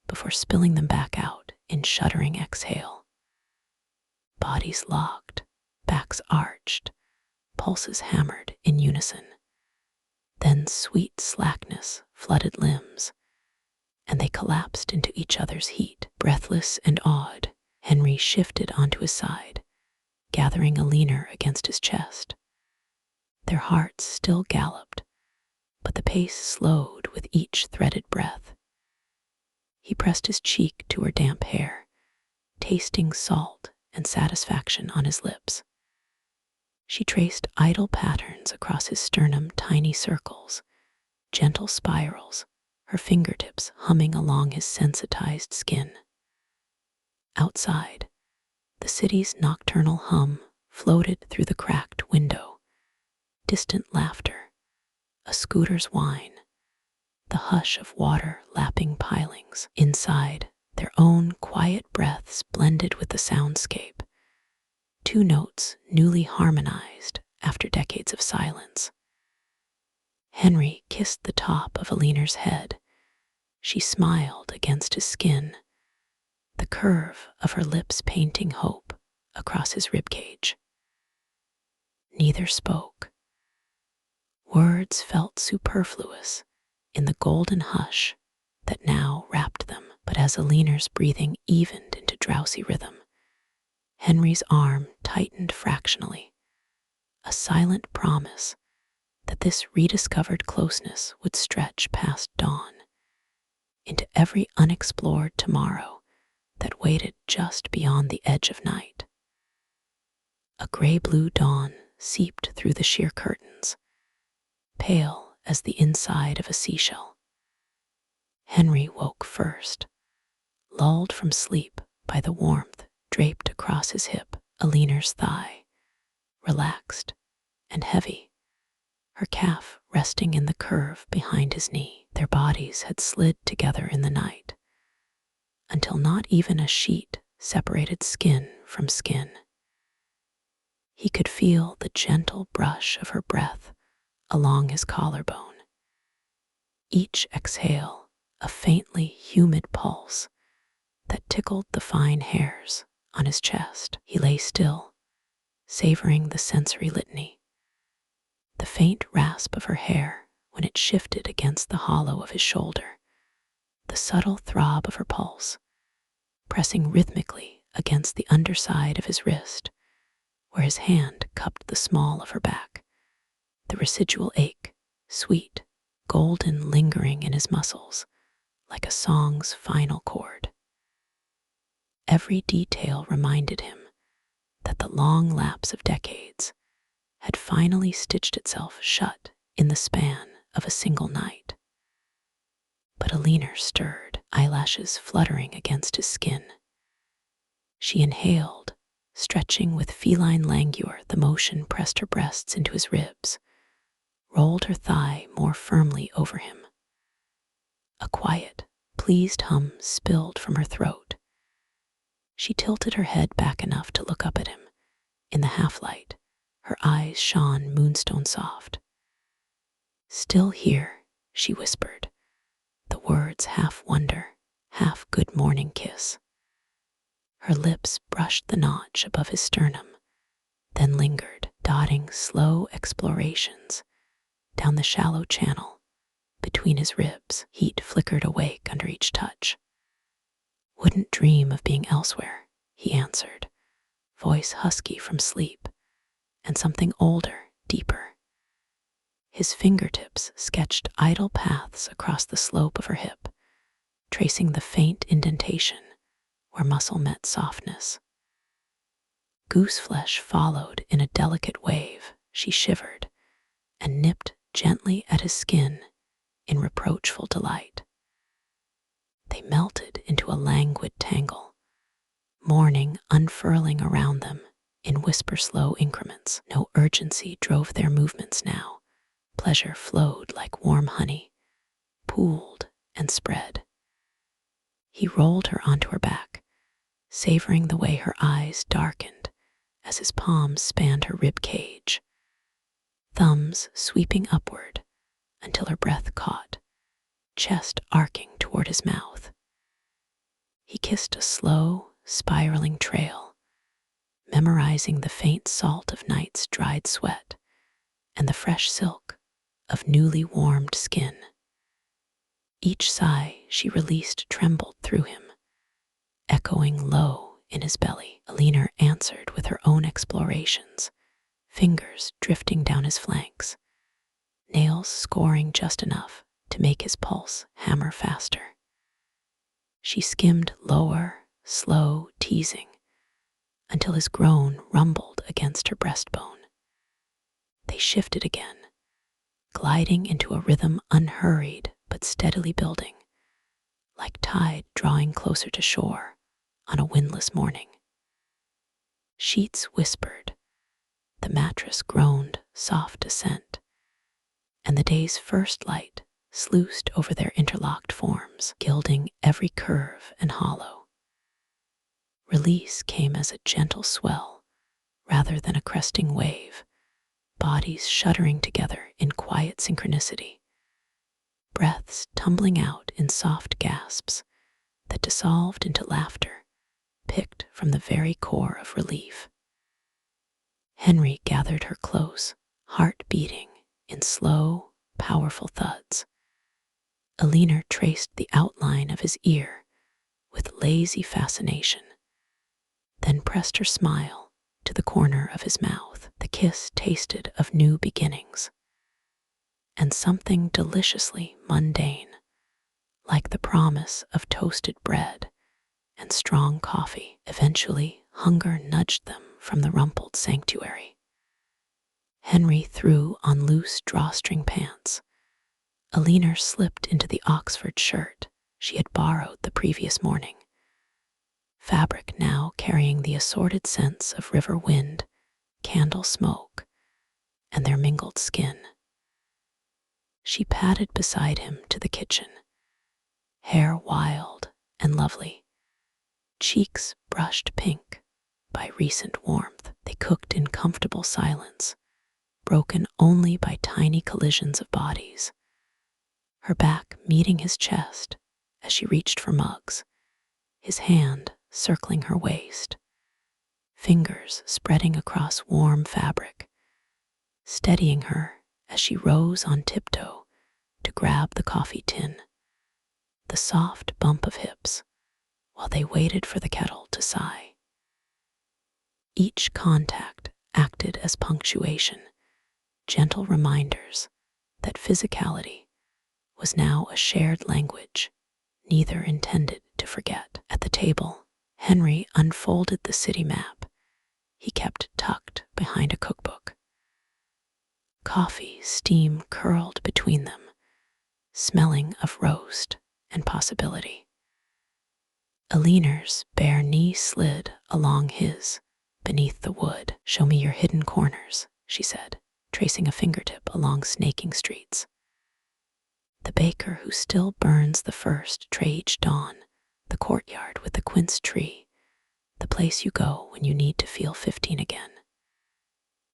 before spilling them back out in shuddering exhale. Bodies locked, backs arched, pulses hammered in unison. Then sweet slackness flooded limbs, and they collapsed into each other's heat. Breathless and awed, Henry shifted onto his side, gathering Aliner against his chest. Their hearts still galloped, but the pace slowed with each threaded breath. He pressed his cheek to her damp hair, tasting salt and satisfaction on his lips. She traced idle patterns across his sternum, tiny circles, gentle spirals, her fingertips humming along his sensitized skin. Outside, the city's nocturnal hum floated through the cracked window. Distant laughter, a scooter's whine, the hush of water lapping pilings. Inside, their own quiet breaths blended with the soundscape. Two notes newly harmonized after decades of silence. Henry kissed the top of Aliner's head. She smiled against his skin, the curve of her lips painting hope across his ribcage. Neither spoke. Words felt superfluous in the golden hush that now wrapped them, but as Aliner's breathing evened into drowsy rhythm, Henry's arm tightened fractionally, a silent promise that this rediscovered closeness would stretch past dawn, into every unexplored tomorrow that waited just beyond the edge of night. A gray-blue dawn seeped through the sheer curtains, pale as the inside of a seashell. Henry woke first, lulled from sleep by the warmth draped across his hip. Aliner's thigh, relaxed and heavy, her calf resting in the curve behind his knee. Their bodies had slid together in the night, until not even a sheet separated skin from skin. He could feel the gentle brush of her breath along his collarbone. Each exhale, a faintly humid pulse that tickled the fine hairs on his chest. He lay still, savoring the sensory litany. The faint rasp of her hair when it shifted against the hollow of his shoulder, the subtle throb of her pulse, pressing rhythmically against the underside of his wrist, where his hand cupped the small of her back, the residual ache, sweet, golden, lingering in his muscles, like a song's final chord. Every detail reminded him that the long lapse of decades had finally stitched itself shut in the span of a single night. But Aliner stirred, eyelashes fluttering against his skin. She inhaled, stretching with feline languor. The motion pressed her breasts into his ribs, rolled her thigh more firmly over him. A quiet, pleased hum spilled from her throat. She tilted her head back enough to look up at him. In the half-light, her eyes shone moonstone soft. "Still here," she whispered, the words half wonder, half good morning kiss. Her lips brushed the notch above his sternum, then lingered, dotting slow explorations down the shallow channel between his ribs. Heat flickered awake under each touch. "Wouldn't dream of being elsewhere," he answered, voice husky from sleep, and something older, deeper. His fingertips sketched idle paths across the slope of her hip, tracing the faint indentation where muscle met softness. Gooseflesh followed in a delicate wave. She shivered and nipped gently at his skin in reproachful delight. They melted into a languid tangle, morning unfurling around them in whisper-slow increments. No urgency drove their movements now. Pleasure flowed like warm honey, pooled and spread. He rolled her onto her back, savoring the way her eyes darkened as his palms spanned her rib cage, thumbs sweeping upward until her breath caught, chest arcing toward his mouth. He kissed a slow, spiraling trail, memorizing the faint salt of night's dried sweat and the fresh silk of newly warmed skin. Each sigh she released trembled through him, echoing low in his belly. Alina answered with her own explorations, fingers drifting down his flanks, nails scoring just enough to make his pulse hammer faster. She skimmed lower, slow, teasing, until his groan rumbled against her breastbone. They shifted again, gliding into a rhythm unhurried but steadily building, like tide drawing closer to shore on a windless morning. Sheets whispered, the mattress groaned soft ascent, and the day's first light sluiced over their interlocked forms, gilding every curve and hollow. Release came as a gentle swell rather than a cresting wave, bodies shuddering together in quiet synchronicity, breaths tumbling out in soft gasps that dissolved into laughter picked from the very core of relief. Henry gathered her close, heart beating in slow, powerful thuds. Alina traced the outline of his ear with lazy fascination, then pressed her smile to the corner of his mouth. The kiss tasted of new beginnings, and something deliciously mundane, like the promise of toasted bread and strong coffee. Eventually, hunger nudged them from the rumpled sanctuary. Henry threw on loose drawstring pants. Alina slipped into the Oxford shirt she had borrowed the previous morning, fabric now carrying the assorted scents of river wind, candle smoke, and their mingled skin. She padded beside him to the kitchen, hair wild and lovely, cheeks brushed pink by recent warmth. They cooked in comfortable silence, broken only by tiny collisions of bodies, her back meeting his chest as she reached for mugs, his hand circling her waist, fingers spreading across warm fabric, steadying her as she rose on tiptoe to grab the coffee tin, the soft bump of hips, while they waited for the kettle to sigh. Each contact acted as punctuation, gentle reminders that physicality was now a shared language neither intended to forget. At the table, Henry unfolded the city map he kept tucked behind a cookbook. Coffee steam curled between them, smelling of roast and possibility. Alina's bare knee slid along his beneath the wood. "Show me your hidden corners," she said, tracing a fingertip along snaking streets. The baker who still burns the first tray each dawn, the courtyard with the quince tree, the place you go when you need to feel 15 again.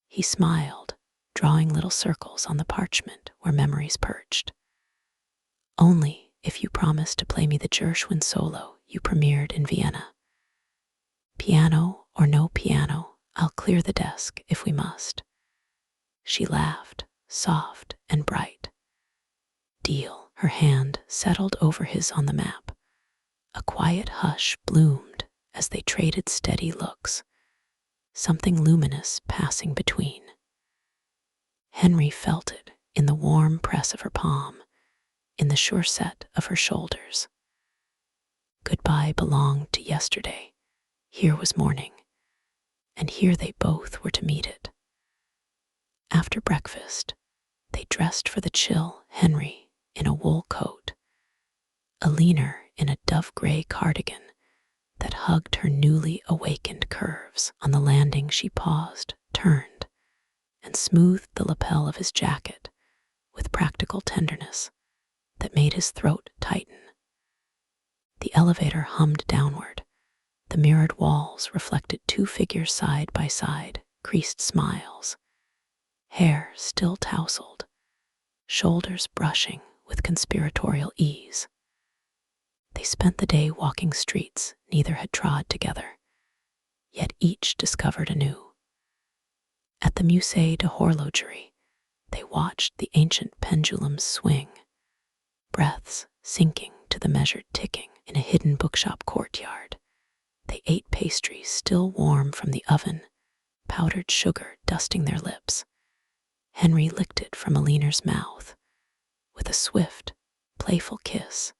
He smiled, drawing little circles on the parchment where memories perched. "Only if you promise to play me the Gershwin solo you premiered in Vienna. Piano or no piano, I'll clear the desk if we must." She laughed, soft and bright. "Deal." Her hand settled over his on the map. A quiet hush bloomed as they traded steady looks, something luminous passing between. Henry felt it in the warm press of her palm, in the sure set of her shoulders. Goodbye belonged to yesterday. Here was morning, and here they both were to meet it. After breakfast, they dressed for the chill. Henry in a wool coat, Alina in a dove-gray cardigan that hugged her newly awakened curves. On the landing she paused, turned, and smoothed the lapel of his jacket with practical tenderness that made his throat tighten. The elevator hummed downward. The mirrored walls reflected two figures side by side, creased smiles, hair still tousled, shoulders brushing with conspiratorial ease. They spent the day walking streets neither had trod together, yet each discovered anew. At the Musée de Horlogerie, they watched the ancient pendulums swing, breaths sinking to the measured ticking. In a hidden bookshop courtyard, they ate pastries still warm from the oven, powdered sugar dusting their lips. Henry licked it from Alina's mouth with a swift, playful kiss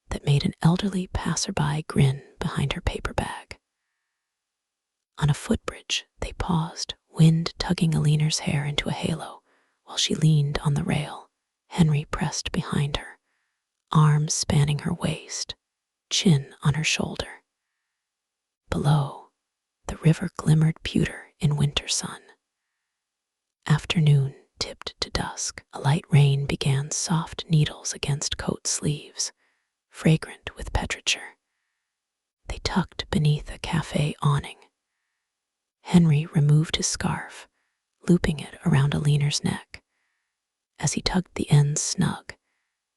that made an elderly passerby grin behind her paper bag. On a footbridge, they paused, wind tugging Alina's hair into a halo while she leaned on the rail. Henry pressed behind her, arms spanning her waist, chin on her shoulder. Below, the river glimmered pewter in winter sun. Afternoon tipped to dusk. A light rain began soft needles against coat sleeves, fragrant with petrichor. They tucked beneath a cafe awning. Henry removed his scarf, looping it around Alina's neck. As he tugged the ends snug,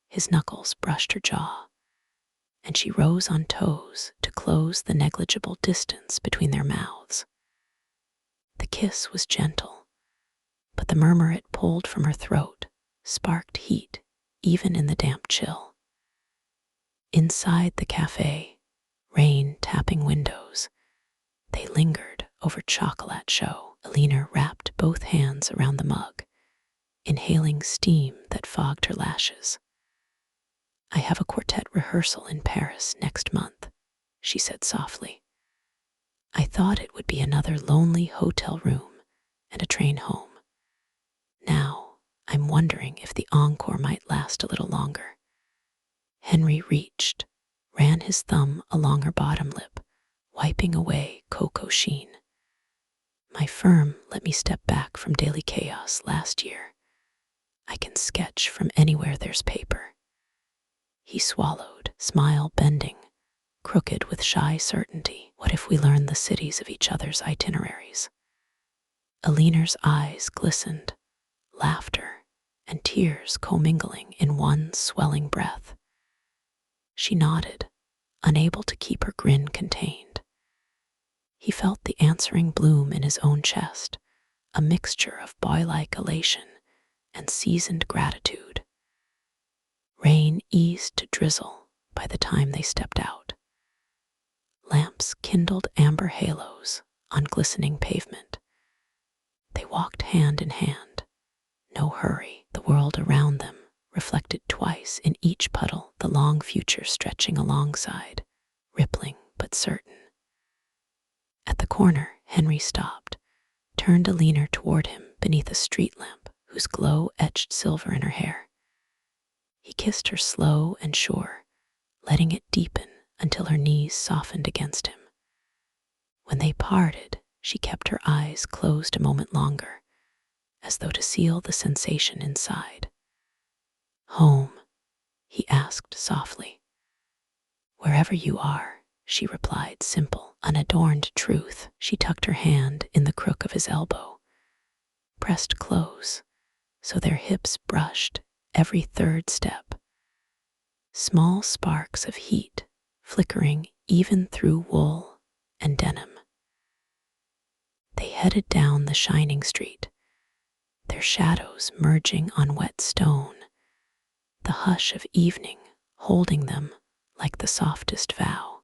his knuckles brushed her jaw, and she rose on toes to close the negligible distance between their mouths. The kiss was gentle, but the murmur it pulled from her throat sparked heat even in the damp chill. Inside the cafe, rain tapping windows, they lingered over chocolate show. Alina wrapped both hands around the mug, inhaling steam that fogged her lashes. "I have a quartet rehearsal in Paris next month," she said softly. "I thought it would be another lonely hotel room and a train home. Now I'm wondering if the encore might last a little longer." Henry reached, ran his thumb along her bottom lip, wiping away cocoa sheen. "My firm let me step back from daily chaos last year. I can sketch from anywhere there's paper." He swallowed, smile bending, crooked with shy certainty. "What if we learn the cities of each other's itineraries?" Alina's eyes glistened, laughter and tears commingling in one swelling breath. She nodded, unable to keep her grin contained. He felt the answering bloom in his own chest, a mixture of boy-like elation and seasoned gratitude. Rain eased to drizzle by the time they stepped out. Lamps kindled amber halos on glistening pavement. They walked hand in hand, no hurry. The world around them reflected twice in each puddle, the long future stretching alongside, rippling but certain. At the corner, Henry stopped, turned Alina toward him beneath a street lamp whose glow etched silver in her hair. He kissed her slow and sure, letting it deepen until her knees softened against him. When they parted, she kept her eyes closed a moment longer, as though to seal the sensation inside. "Home?" he asked softly. "Wherever you are," she replied, simple, unadorned truth. She tucked her hand in the crook of his elbow, pressed close, so their hips brushed every third step. Small sparks of heat flickering even through wool and denim. They headed down the shining street, their shadows merging on wet stone, the hush of evening holding them like the softest vow.